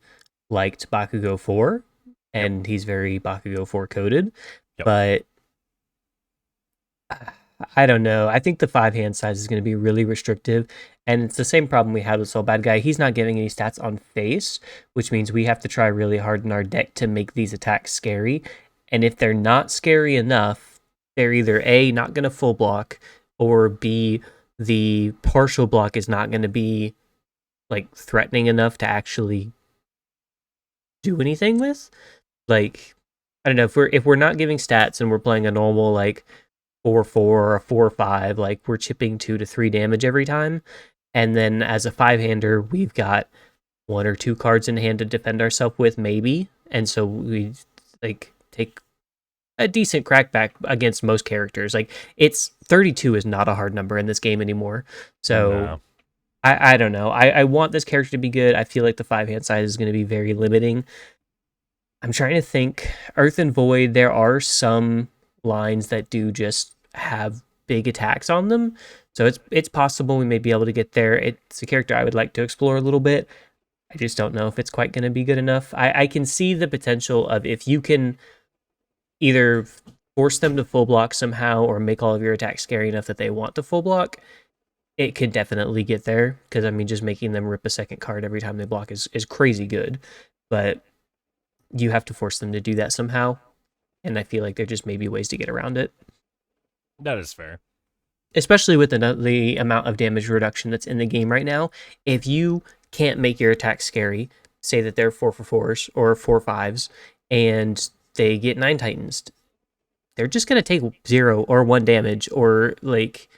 liked Bakugo 4, and he's very Bakugo 4 coded. Yep. But I don't know. I think the 5 hand size is going to be really restrictive, and it's the same problem we had with Soul Bad Guy. He's not giving any stats on face, which means we have to try really hard in our deck to make these attacks scary. And if they're not scary enough, they're either A, not going to full block, or B, the partial block is not going to be like threatening enough to actually do anything with. Like, I don't know, if we're not giving stats and we're playing a normal like 4/4 or a 4/5, like we're chipping 2 to 3 damage every time, and then as a 5-hander we've got 1 or 2 cards in hand to defend ourselves with, maybe, and so we like take a decent crackback against most characters. Like, it's 32 is not a hard number in this game anymore. So No. I don't know. I want this character to be good. I feel like the 5-hand size is going to be very limiting. I'm trying to think. Earth and Void, there are some lines that do just have big attacks on them. So it's possible we may be able to get there. It's a character I would like to explore a little bit. I just don't know if it's quite going to be good enough. I can see the potential of if you can either force them to full block somehow or make all of your attacks scary enough that they want to full block, it could definitely get there. Because, I mean, just making them rip a second card every time they block is crazy good. But you have to force them to do that somehow. And I feel like there just may be ways to get around it. That is fair. Especially with the amount of damage reduction that's in the game right now. If you can't make your attacks scary, say that they're 4/4s or 4/5s, and they get 9 Titans, they're just going to take 0 or 1 damage, or like,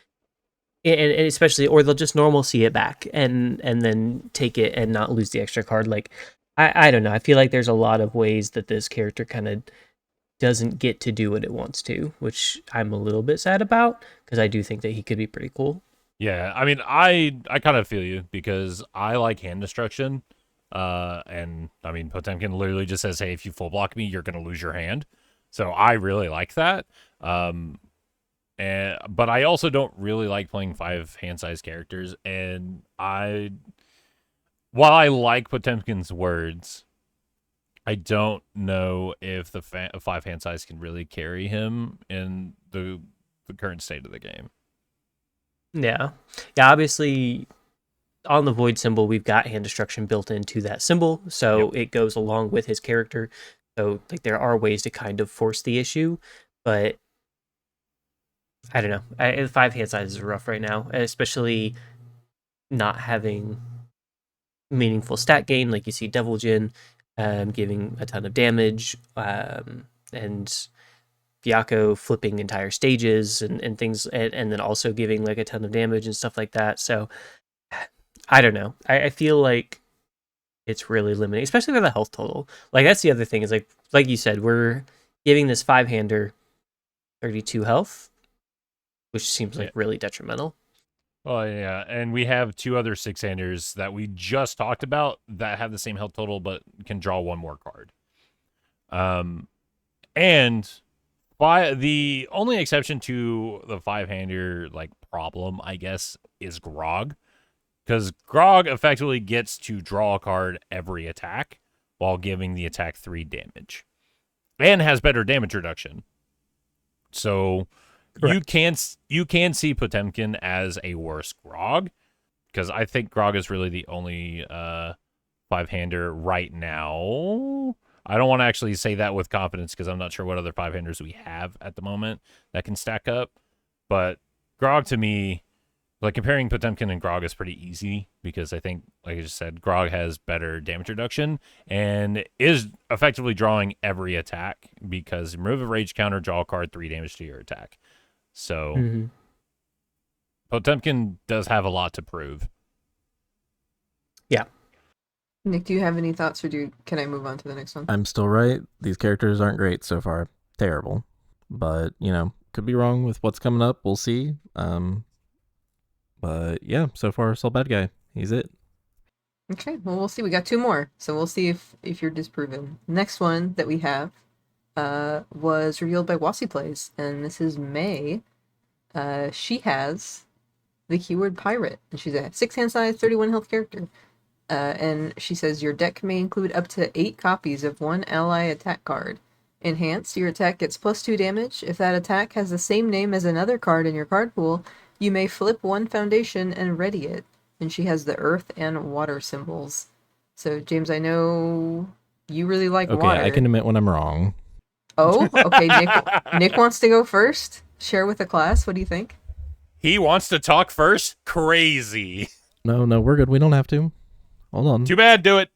and especially, or they'll just normal see it back and then take it and not lose the extra card. Like, I don't know. I feel like there's a lot of ways that this character kind of doesn't get to do what it wants to, which I'm a little bit sad about, because I do think that he could be pretty cool. Yeah, I mean, I kind of feel you because I like hand destruction. And I mean, Potemkin literally just says, "Hey, if you full block me, you're gonna lose your hand." So I really like that. But I also don't really like playing 5 hand size characters. And while I like Potemkin's words, I don't know if the 5 hand size can really carry him in the current state of the game. Yeah. Obviously, on the void symbol, we've got hand destruction built into that symbol, so it goes along with his character. So like there are ways to kind of force the issue, but I don't know. 5 hand sizes are rough right now, especially not having meaningful stat gain. Like you see Devil Jin giving a ton of damage, and Byakko flipping entire stages and things, and then also giving like a ton of damage and stuff like that. So I don't know. I feel like it's really limiting, especially with the health total. Like that's the other thing is like you said, we're giving this 5-hander 32 health, which seems like really detrimental. Oh yeah, and we have 2 other 6-handers that we just talked about that have the same health total but can draw 1 more card. And by the only exception to the 5-hander like problem, I guess, is Grog. Because Grog effectively gets to draw a card every attack while giving the attack 3 damage. And has better damage reduction. So Correct. you can see Potemkin as a worse Grog. Because I think Grog is really the only 5-hander right now. I don't want to actually say that with confidence because I'm not sure what other 5-handers we have at the moment that can stack up. But Grog to me, like comparing Potemkin and Grog is pretty easy because I think, like I just said, Grog has better damage reduction and is effectively drawing every attack because remove a rage counter, draw a card, 3 damage to your attack. So Potemkin does have a lot to prove. Yeah. Nick, do you have any thoughts, or can I move on to the next one? I'm still right. These characters aren't great so far. Terrible. But, could be wrong with what's coming up. We'll see. But yeah, so far, still bad guy. He's it. Okay, well, we'll see. We got 2 more, so we'll see if you're disproven. Next one that we have was revealed by Wasi Plays, and this is May. She has the keyword pirate, and she's a 6 hand size, 31 health character. And she says your deck may include up to 8 copies of one ally attack card. Enhanced, your attack gets +2 damage. If that attack has the same name as another card in your card pool, you may flip 1 foundation and ready it. And she has the earth and water symbols. So, James, I know you really like water. Okay, I can admit when I'm wrong. Oh, okay. Nick wants to go first. Share with the class. What do you think? He wants to talk first? Crazy. No, we're good. We don't have to. Hold on. Too bad, do it.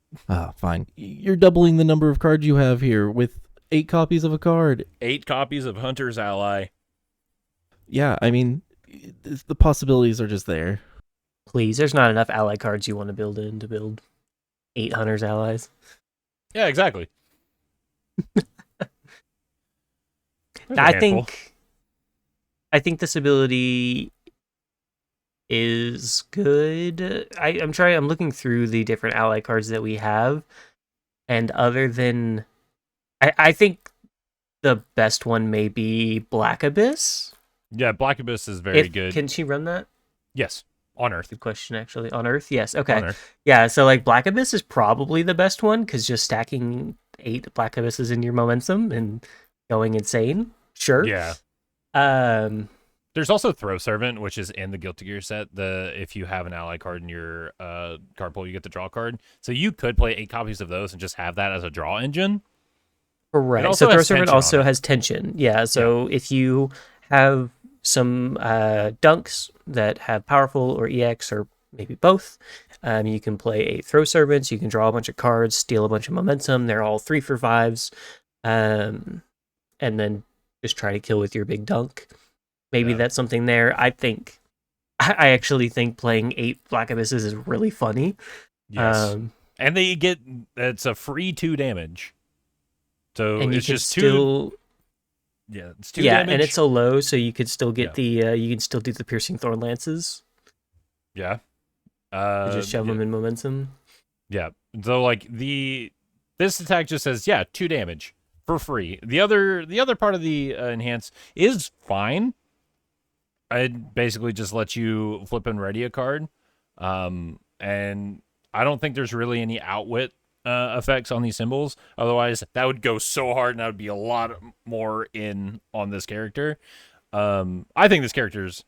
Fine. You're doubling the number of cards you have here with 8 copies of a card. 8 copies of Hunter's Ally. Yeah, I mean, the possibilities are just there. Please, there's not enough ally cards you want to build 8 Hunter's allies. Yeah, exactly. I think this ability is good. I'm looking through the different ally cards that we have, and other than I think the best one may be Black Abyss. Yeah, Black Abyss is very good. Can she run that? Yes, on Earth. Good question, actually. On Earth? Yes. Okay. On Earth. Yeah, so like Black Abyss is probably the best one because just stacking 8 Black Abysses in your momentum and going insane. Sure. Yeah. There's also Throw Servant, which is in the Guilty Gear set. If you have an ally card in your card pool, you get the draw card. So you could play 8 copies of those and just have that as a draw engine. Correct. also So Throw has Servant tension on also it. has tension. Yeah. So if you have some dunks that have powerful or EX or maybe both, you can play a Throw Servant. You can draw a bunch of cards, steal a bunch of momentum. They're all 3 for 5s, and then just try to kill with your big dunk. Maybe Yeah. that's something there. I actually think playing 8 Black Abysses is really funny. Yes. And it's a free 2 damage. So And you it's can just still 2. Yeah, it's 2 yeah, damage. and it's a low, so you could still get Yeah. you can still do the piercing thorn lances. Yeah. To just shove Yeah. them in momentum. Yeah. So like this attack just says 2 damage for free. The other part of the enhance is fine. It basically just lets you flip and ready a card. And I don't think there's really any outwit effects on these symbols. Otherwise, that would go so hard and that would be a lot more in on this character. I think this character's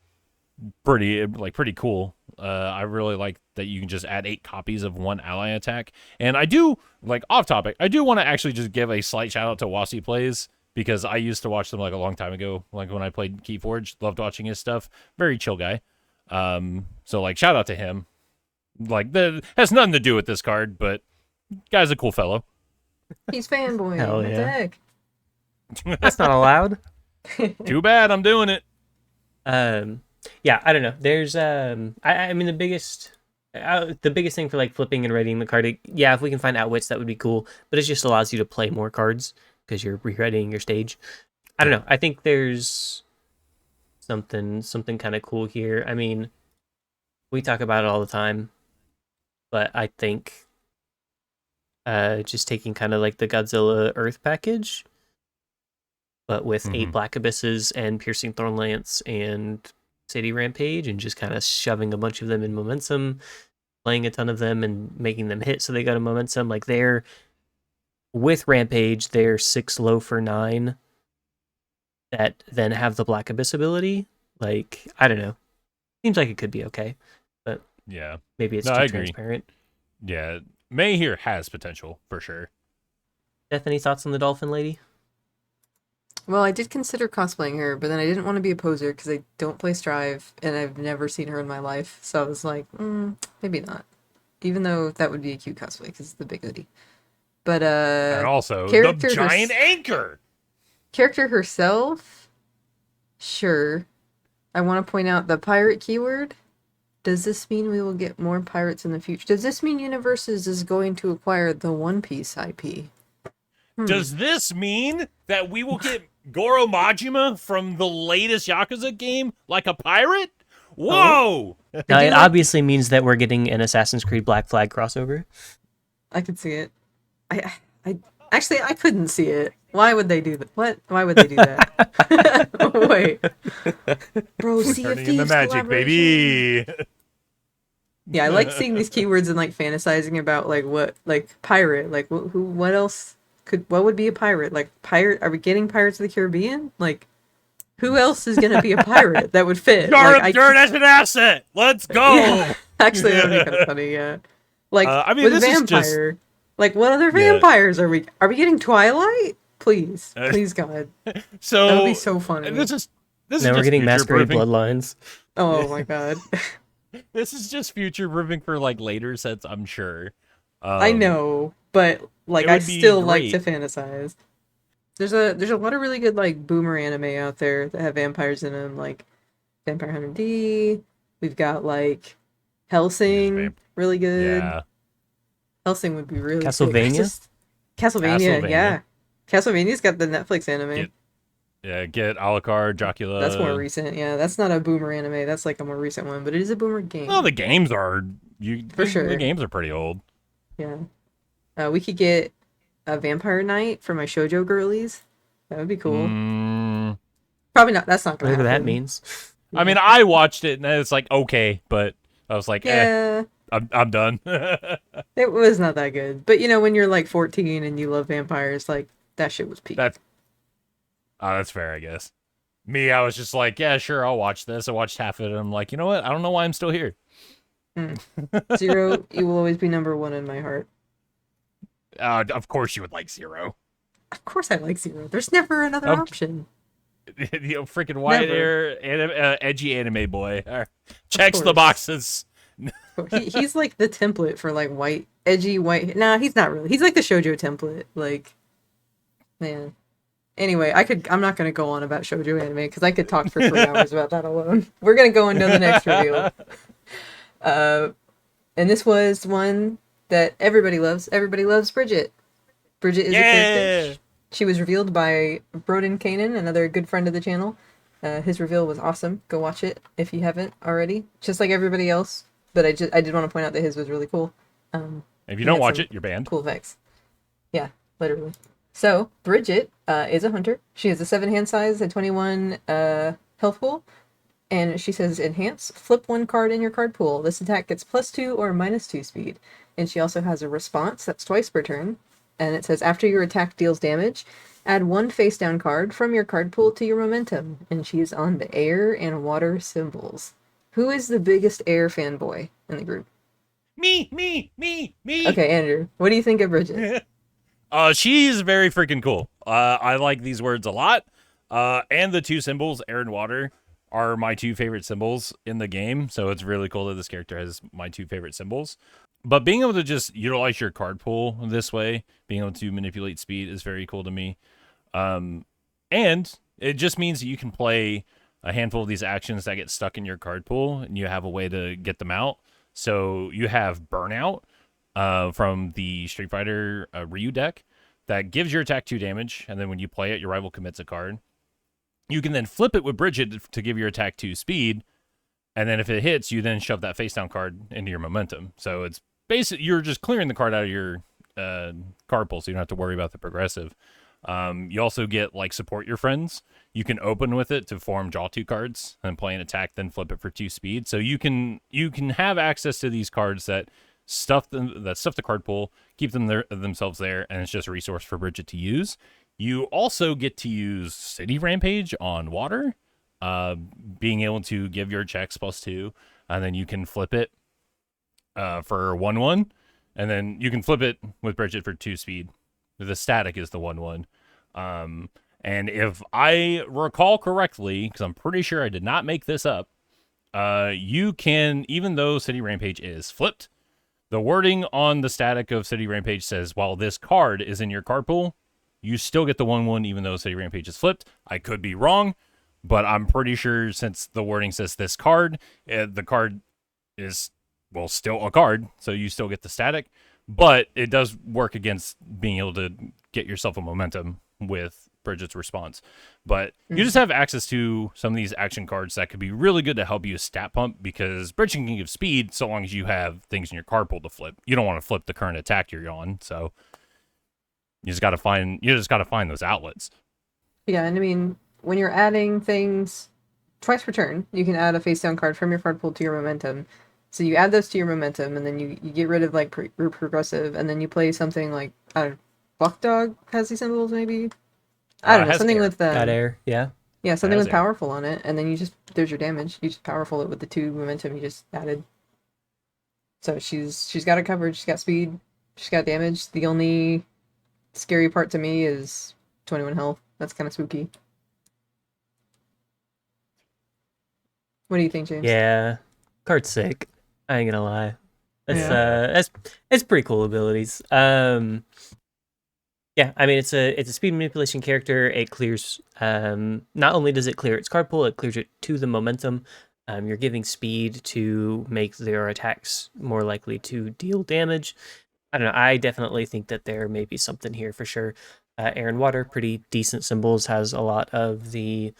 pretty cool. I really like that you can just add 8 copies of one ally attack. And I do, like, off topic, I do want to actually just give a slight shout out to Wasi Plays, because I used to watch them like a long time ago, like when I played Keyforge. Loved watching his stuff. Very chill guy. So like shout out to him. Like that has nothing to do with this card, but guy's a cool fellow. He's fanboy. Hell What the yeah. heck? That's not allowed. Too bad I'm doing it. Yeah, I don't know. There's I mean the biggest thing for like flipping and readying the card, if we can find outwits, that would be cool, but it just allows you to play more cards because you're rereadying your stage. I don't know. I think there's something kind of cool here. I mean, we talk about it all the time, but I think just taking kind of like the Godzilla Earth package, but with 8 Black Abysses and Piercing Thorn Lance and City Rampage, and just kind of shoving a bunch of them in momentum, playing a ton of them and making them hit so they got a momentum. Like they're, with Rampage, they're 6 low for 9 that then have the Black Abyss ability. Like, I don't know. Seems like it could be okay, but Yeah. maybe it's No, too I agree. transparent. Yeah. May here has potential for sure. Steph, any thoughts on the Dolphin Lady? Well, I did consider cosplaying her, but then I didn't want to be a poser because I don't play Strive and I've never seen her in my life. So I was like, maybe not. Even though that would be a cute cosplay because it's the big hoodie. But And also the character giant anchor. character herself, sure. I want to point out the pirate keyword. Does this mean we will get more pirates in the future? Does this mean Universus is going to acquire the One Piece IP? Does this mean that we will get Goro Majima from the latest Yakuza game like a pirate? Whoa! No, it obviously means that we're getting an Assassin's Creed Black Flag crossover. I could see it. I actually I couldn't see it. Why would they do that? What? Why would they do that? Wait, bro, Sea of Turning Thieves into magic, collaboration. baby. Yeah, I like seeing these keywords and like fantasizing about like what, like pirate, like what else what would be a pirate? Like pirate? Are we getting Pirates of the Caribbean? Like who else is gonna be a pirate that would fit? Like, Dirt as an asset. Let's go. Yeah, actually, that'd be kind of funny. Yeah, like I mean, with this is just- vampire. Like what other vampires are we? Are we getting Twilight? Please, please, God, So that would be so funny. This is Now we're just getting Masquerade future-proofing. Bloodlines. Oh my God. This is just future proofing for like later sets, I'm sure. I know, but like it I would be still like great. to fantasize. There's a lot of really good like boomer anime out there that have vampires in them, like Vampire Hunter D. We've got like Hellsing, really good. Yeah. Hellsing would be really Castlevania? sick. Castlevania, yeah. Castlevania's got the Netflix anime. Get Alucard, Dracula. That's more recent. Yeah, that's not a boomer anime. That's like a more recent one, but it is a boomer game. Well, the games are For sure. The games are pretty old. Yeah. We could get a Vampire Knight for my shoujo girlies. That would be cool. Probably not. That's not gonna Whatever that happen. means. I mean, I watched it and it's like okay, but I was like, Yeah, I'm done. it was not that good. But you know, when you're like 14 and you love vampires, like that shit was peak. That's fair, I guess. Me, I was just like, yeah, sure, I'll watch this. I watched half of it and I'm like, you know what? I don't know why I'm still here. Zero, you will always be number one in my heart. Of course you would like Zero. Of course I like Zero. There's never another Um, option. Freaking white Never. hair, edgy anime boy. Of Checks the course. boxes. He's like the template for like edgy white. Nah, he's not really. He's like the shoujo template. Like, man. Anyway, I'm not gonna go on about shoujo anime because I could talk for 3 hours about that alone. We're gonna go into the next reveal. And this was one that everybody loves. Everybody loves Bridget. Bridget is a Yeah. character. She was revealed by Broden Kanan, another good friend of the channel. His reveal was awesome. Go watch it if you haven't already. Just like everybody else, but I did want to point out that his was really cool. If you He don't had watch some it, you're banned. cool effects. Yeah, literally. So Bridget is a hunter. She has a 7-hand size, a 21 health pool, and she says enhance. Flip one card in your card pool. This attack gets +2 or -2 speed. And she also has a response that's twice per turn. And it says after your attack deals damage, add one face down card from your card pool to your momentum. And she is on the air and water symbols. Who is the biggest air fanboy in the group? Me. Okay, Andrew, what do you think of Bridget? She's very freaking cool. I like these words a lot. And the two symbols, air and water, are my two favorite symbols in the game. So it's really cool that this character has my two favorite symbols. But being able to just utilize your card pool this way, being able to manipulate speed is very cool to me. And it just means that you can play a handful of these actions that get stuck in your card pool, and you have a way to get them out. So you have Burnout from the Street Fighter Ryu deck that gives your attack 2 damage, and then when you play it, your rival commits a card. You can then flip it with Bridget to give your attack 2 speed, and then if it hits, you then shove that face down card into your momentum. So it's basically you're just clearing the card out of your card pool, so you don't have to worry about the progressive. You also get like support your friends. You can open with it to form draw 2 cards and play an attack, then flip it for 2 speed. So you can have access to these cards that stuff the card pool, keep them themselves there, and it's just a resource for Bridget to use. You also get to use City Rampage on water, being able to give your checks +2, and then you can flip it for 1/1, and then you can flip it with Bridget for 2 speed. The static is the 1/1. And if I recall correctly, because I'm pretty sure I did not make this up, you can, even though City Rampage is flipped, the wording on the static of City Rampage says, while this card is in your card pool, you still get the 1/1 even though City Rampage is flipped. I could be wrong, but I'm pretty sure since the wording says this card, the card is, well, still a card, so you still get the static. But it does work against being able to get yourself a momentum with Bridget's response. But you just have access to some of these action cards that could be really good to help you stat pump, because Bridget can give speed so long as you have things in your card pool to flip. You don't want to flip the current attack you're on, so you just got to find those outlets. Yeah, and I mean, when you're adding things twice per turn, you can add a face down card from your card pool to your momentum. So you add those to your momentum, and then you get rid of like progressive, and then you play something like, I don't know, Buck Dog has these symbols maybe? I don't know, Has something air. with Got air, yeah. yeah, something Has with air. powerful on it, and then there's your damage. You just powerful it with the 2 momentum you just added. So she's got it covered. She's got speed. She's got damage. The only scary part to me is 21 health. That's kind of spooky. What do you think, James? Yeah, card's sick. I ain't gonna lie. It's pretty cool abilities. Yeah, I mean it's a speed manipulation character. It clears. Not only does it clear its card pool, it clears it to the momentum. You're giving speed to make their attacks more likely to deal damage. I don't know. I definitely think that there may be something here for sure. Air and water, pretty decent symbols. Has a lot of the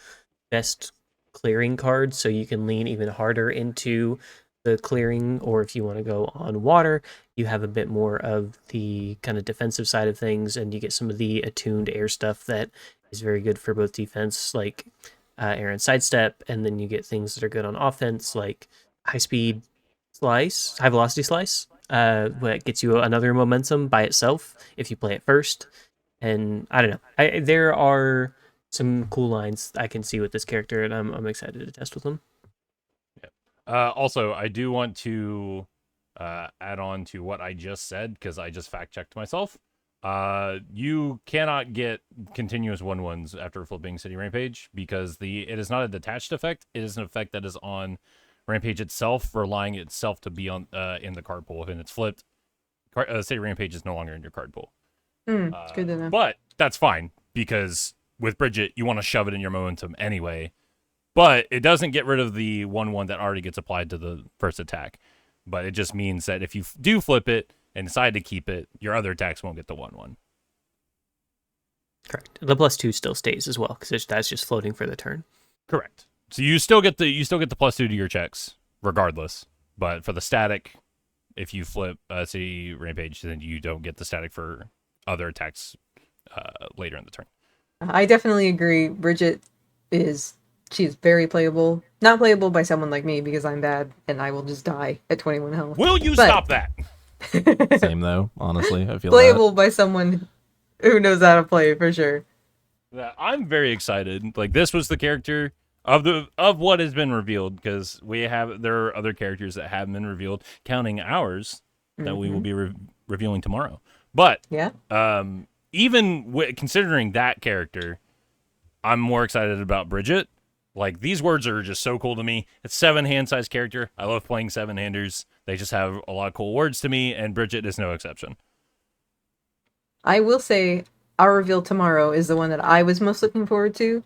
best clearing cards, so you can lean even harder into the clearing, or if you want to go on water, you have a bit more of the kind of defensive side of things, and you get some of the attuned air stuff that is very good for both defense, like air and sidestep, and then you get things that are good on offense, like high speed slice, high velocity slice, what gets you another momentum by itself if you play it first. And I don't know, there are some cool lines I can see with this character, and I'm excited to test with them. Also, I do want to add on to what I just said, because I just fact checked myself. You cannot get continuous 1/1s after flipping City Rampage because it is not a detached effect. It is an effect that is on Rampage itself, relying itself to be on in the card pool. And it's flipped, City Rampage is no longer in your card pool. It's good to know. But that's fine because with Bridget, you want to shove it in your momentum anyway. But it doesn't get rid of the 1/1 that already gets applied to the first attack. But it just means that if you do flip it and decide to keep it, your other attacks won't get the 1/1. Correct. The +2 still stays as well because that's just floating for the turn. Correct. So you still get the +2 to your checks regardless. But for the static, if you flip City Rampage, then you don't get the static for other attacks later in the turn. I definitely agree. Bridget she is very playable. Not playable by someone like me because I'm bad and I will just die at 21 health. Will you stop that? Same though, honestly. I feel Playable by someone who knows how to play for sure. I'm very excited. Like this was the character of what has been revealed because there are other characters that haven't been revealed, counting ours that we will be revealing tomorrow. But yeah, even considering that character, I'm more excited about Bridget. Like these words are just so cool to me. It's 7-hand size character. I love playing 7-handers. They just have a lot of cool words to me, and Bridget is no exception. I will say our reveal tomorrow is the one that I was most looking forward to,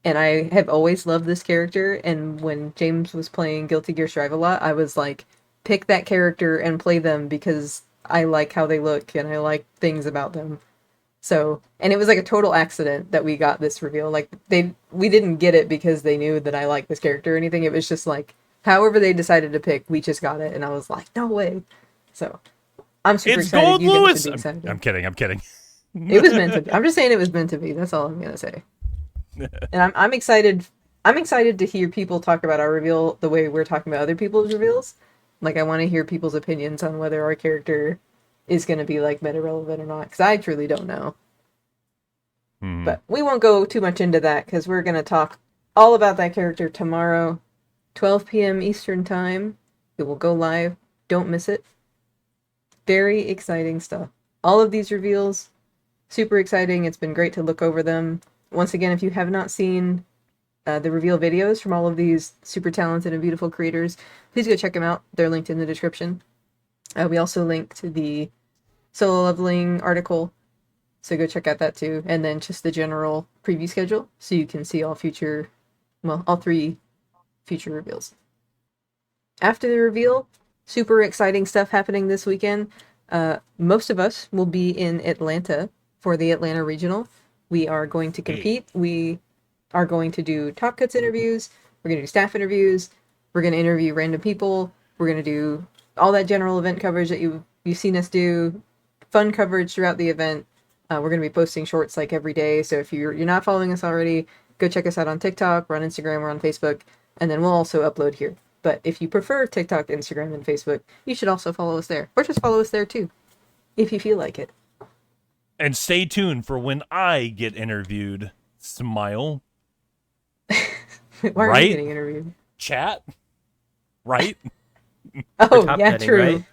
and I have always loved this character. And when James was playing Guilty Gear Strive a lot, I was like, pick that character and play them because I like how they look and I like things about them. So, and it was like a total accident that we got this reveal. Like we didn't get it because they knew that I liked this character or anything. It was just like, however they decided to pick, we just got it. And I was like, no way. So I'm super It's excited. Gold You guys Lewis. should be excited. I'm kidding. It was meant to be. I'm just saying it was meant to be. That's all I'm going to say. And I'm excited. I'm excited to hear people talk about our reveal the way we're talking about other people's reveals. Like I want to hear people's opinions on whether our character is going to be like meta relevant or not, because I truly don't know. But we won't go too much into that because we're going to talk all about that character tomorrow, 12 p.m. Eastern time. It will go live. Don't miss it. Very exciting stuff. All of these reveals, super exciting. It's been great to look over them. Once again, if you have not seen the reveal videos from all of these super talented and beautiful creators, please go check them out. They're linked in the description. We also link to the solo leveling article, so go check out that too. And then just the general preview schedule, so you can see all 3 future reveals. After the reveal, super exciting stuff happening this weekend. Most of us will be in Atlanta for the Atlanta Regional. We are going to compete. We are going to do Top Cuts interviews. We're going to do staff interviews. We're going to interview random people. We're going to do all that general event coverage that you've seen us do. Fun coverage throughout the event. We're going to be posting shorts like every day. So if you're not following us already, go check us out on TikTok. We're on Instagram. We're on Facebook. And then we'll also upload here. But if you prefer TikTok, Instagram, and Facebook, you should also follow us there. Or just follow us there too, if you feel like it. And stay tuned for when I get interviewed. Smile. Why are Right? you getting interviewed? Chat. Right? Oh, top yeah, betting, true. right?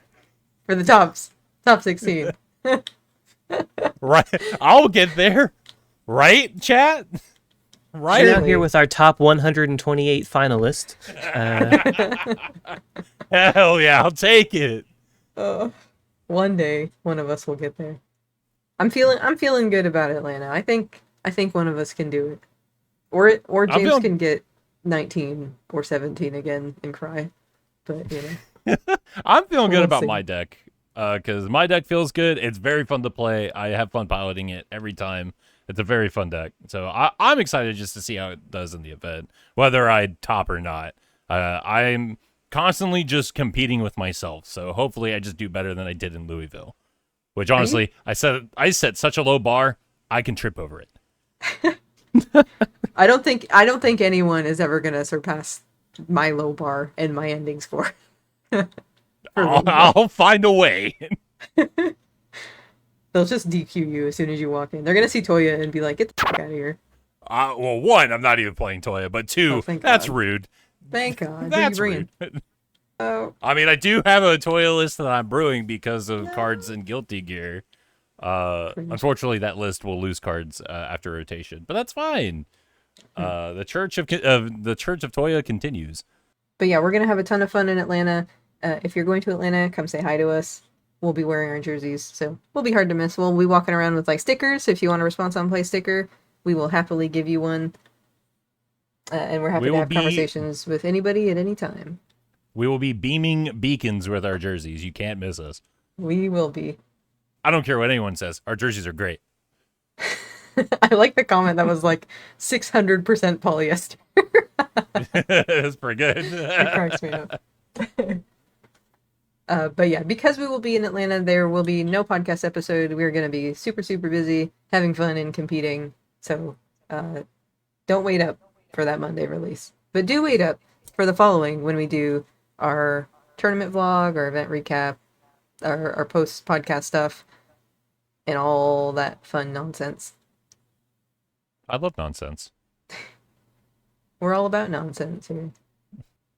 For the top 16. Right. I'll get there. Right, chat? Right? Sure. Down here with our top 128 finalists. Hell yeah, I'll take it. One day, one of us will get there. I'm feeling good about Atlanta. I think one of us can do it. Or James can get 19 or 17 again and cry. But I'm feeling good We'll about see. my deck because my deck feels good. It's very fun to play. I have fun piloting it every time. It's a very fun deck. So I'm excited just to see how it does in the event, whether I top or not. I'm constantly just competing with myself. So hopefully I just do better than I did in Louisville, which honestly, I set such a low bar, I can trip over it. I don't think anyone is ever gonna surpass my low bar and my ending score. I'll find a way. They'll just DQ you as soon as you walk in. They're gonna see Toya and be like, "Get the fuck out of here!" Well, one, I'm not even playing Toya, but two, Oh, thank that's God. rude. Thank God. That's Who you rude. Oh, I mean, I do have a Toya list that I'm brewing because of cards and Guilty Gear. Unfortunately, that list will lose cards after rotation, but that's fine. The Church of Toya continues. But yeah, we're gonna have a ton of fun in Atlanta. If you're going to Atlanta, come say hi to us. We'll be wearing our jerseys, so we'll be hard to miss. We'll be walking around with like stickers. If you want a response on play sticker, we will happily give you one. And we're happy to have conversations with anybody at any time. We will be beaming beacons with our jerseys. You can't miss us. We will be. I don't care what anyone says. Our jerseys are great. I like the comment that was like 600% polyester. That's pretty good. It cracks me up. But yeah, because we will be in Atlanta, there will be no podcast episode. We're going to be super, super busy, having fun and competing. So don't wait up for that Monday release. But do wait up for the following when we do our tournament vlog, our event recap, our post-podcast stuff, and all that fun nonsense. I love nonsense. We're all about nonsense here.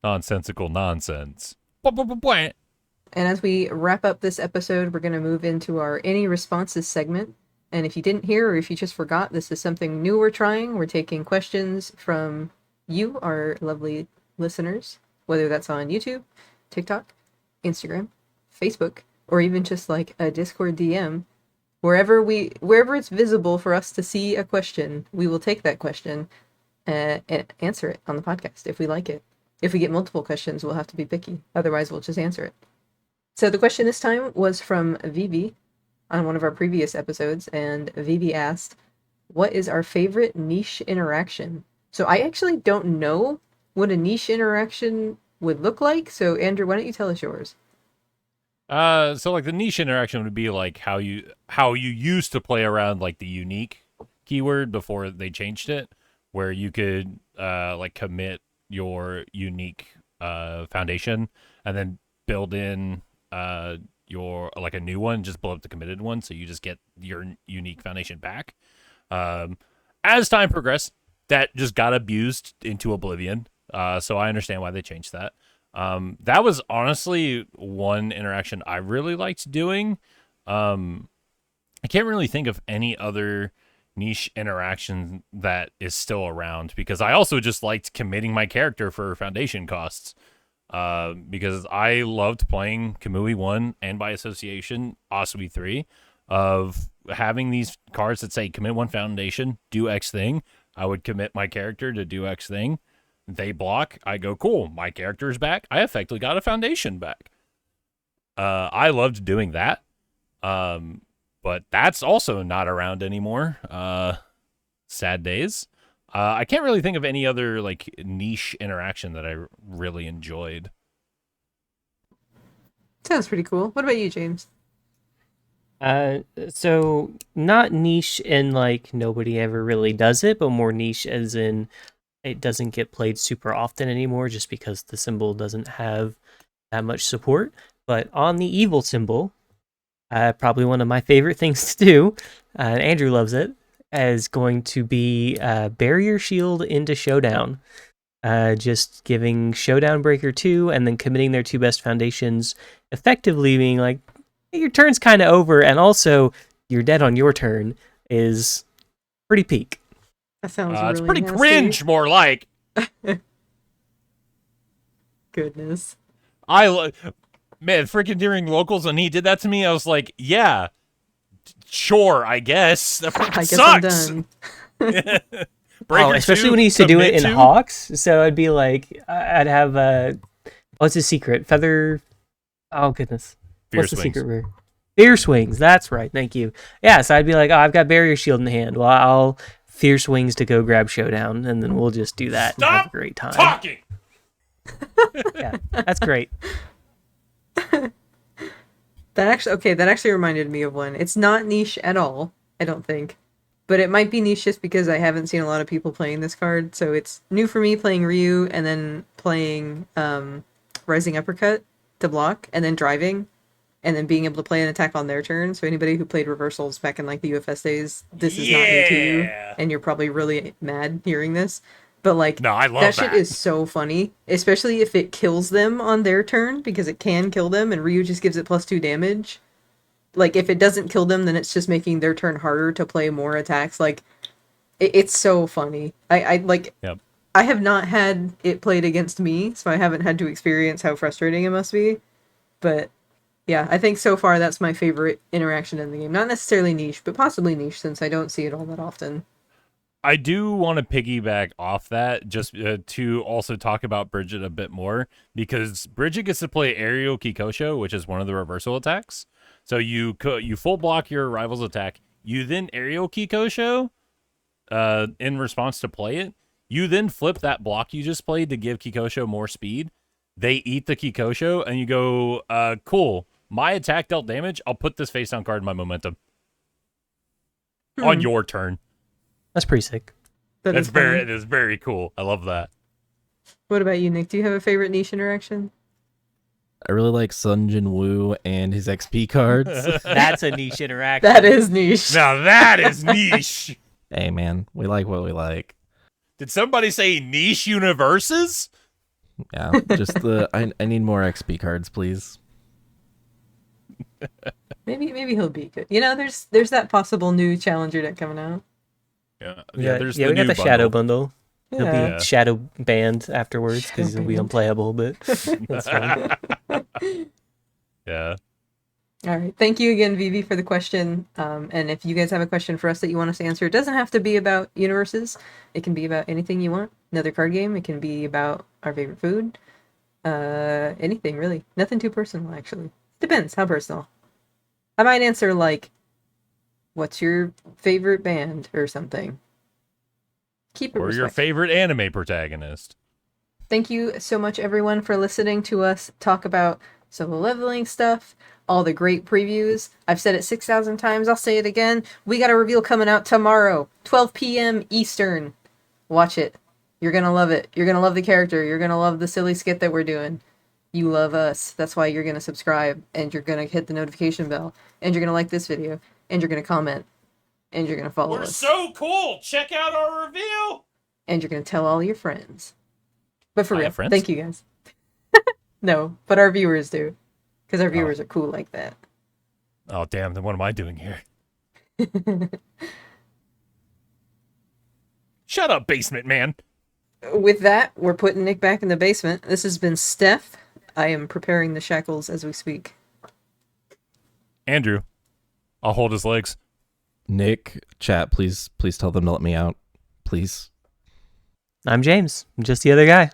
Nonsensical nonsense. And as we wrap up this episode, we're going to move into our Any Responses segment. And if you didn't hear, or if you just forgot, this is something new we're trying. We're taking questions from you, our lovely listeners, whether that's on YouTube, TikTok, Instagram, Facebook, or even just like a Discord DM. Wherever it's visible for us to see a question, we will take that question and answer it on the podcast if we like it. If we get multiple questions, we'll have to be picky. Otherwise, we'll just answer it. So the question this time was from Vivi on one of our previous episodes, and Vivi asked, what is our favorite niche interaction? So I actually don't know what a niche interaction would look like. So Andrew, why don't you tell us yours? So like the niche interaction would be like how you used to play around like the unique keyword before they changed it, where you could like commit your unique foundation and then build in your like a new one, just blow up the committed one, so you just get your unique foundation back. As time progressed, that just got abused into oblivion. So I understand why they changed that. That was honestly one interaction I really liked doing. I can't really think of any other niche interaction that is still around, because I also just liked committing my character for foundation costs. Because I loved playing Kamui 1 and by association Asui 3, of having these cards that say commit 1 foundation, do X thing. I would commit my character to do X thing. They block. I go, cool, my character's back. I effectively got a foundation back. I loved doing that. But that's also not around anymore. Sad days. I can't really think of any other like niche interaction that I really enjoyed. Sounds pretty cool. What about you, James? So not niche in like nobody ever really does it, but more niche as in it doesn't get played super often anymore just because the symbol doesn't have that much support. But on the evil symbol, probably one of my favorite things to do, and Andrew loves it, is going to be Barrier Shield into Showdown. Just giving Showdown Breaker 2 and then committing their 2 best foundations, effectively being like, hey, your turn's kind of over, and also you're dead on your turn is pretty peak. That sounds really it's pretty nasty. cringe, more like. Goodness. Man, freaking during locals when he did that to me, I was like, yeah, sure, I guess. That I guess sucks. I'm done. Especially when he used to do it in Hawks. So I'd be like, I'd have what's his secret? Feather. Oh goodness. What's the secret rare? Fierce Wings. That's right. Thank you. Yeah. So I'd be like, oh, I've got Barrier Shield in hand. Well, I'll Fierce Wings to go grab Showdown, and then we'll just do that and have a great time. Talking. Yeah, that's great. That actually reminded me of one. It's not niche at all, I don't think. But it might be niche just because I haven't seen a lot of people playing this card. So it's new for me playing Ryu and then playing Rising Uppercut to block and then driving and then being able to play an attack on their turn. So anybody who played reversals back in like the UFS days, this is not new to you. And you're probably really mad hearing this. But like, no, I love that shit is so funny, especially if it kills them on their turn, because it can kill them and Ryu just gives it +2 damage. like if it doesn't kill them, then it's just making their turn harder to play more attacks. Like it's so funny. I like. Yep. I have not had it played against me, so I haven't had to experience how frustrating it must be. But yeah, I think so far that's my favorite interaction in the game. Not necessarily niche, but possibly niche since I don't see it all that often. I do want to piggyback off that just to also talk about Bridget a bit more, because Bridget gets to play Aerial Kikosho, which is one of the reversal attacks. So you full block your rival's attack. You then Aerial Kikosho in response to play it. You then flip that block you just played to give Kikosho more speed. They eat the Kikosho, and you go, cool. My attack dealt damage. I'll put this face down card in my momentum. On your turn. That's pretty sick. It It is very cool. I love that. What about you, Nick? Do you have a favorite niche interaction? I really like Sun Jin Woo and his XP cards. That's a niche interaction. That is niche. Now that is niche. Hey, man, we like what we like. Did somebody say niche universes? Yeah, just I need more XP cards, please. Maybe he'll be good. You know, there's that possible new challenger deck coming out. Yeah. There's we the got new the Shadow Bundle. He'll Yeah. be shadow banned afterwards because he'll be unplayable, but that's fine. Yeah. All right. Thank you again, Vivi, for the question. And if you guys have a question for us that you want us to answer, it doesn't have to be about universes. It can be about anything you want. Another card game. It can be about our favorite food. Anything, really. Nothing too personal, actually. Depends how personal. I might answer, like, what's your favorite band or something. Keep it Or your respectful. favorite anime protagonist. Thank you so much, everyone, for listening to us talk about solo leveling stuff, all the great previews. I've said it 6,000 times. I'll say it again. We got a reveal coming out tomorrow, 12 p.m. Eastern. Watch it. You're going to love it. You're going to love the character. You're going to love the silly skit that we're doing. You love us. That's why you're going to subscribe, and you're going to hit the notification bell, and you're going to like this video, and you're going to comment, and you're going to follow us. So cool. Check out our reveal. And you're going to tell all your friends. But for I real, have friends? thank you guys. No, but our viewers do. Because our viewers are cool like that. Oh, damn. Then what am I doing here? Shut up, basement man. With that, we're putting Nick back in the basement. This has been Steph. I am preparing the shackles as we speak. Andrew, I'll hold his legs. Nick, chat, please tell them to let me out. Please. I'm James. I'm just the other guy.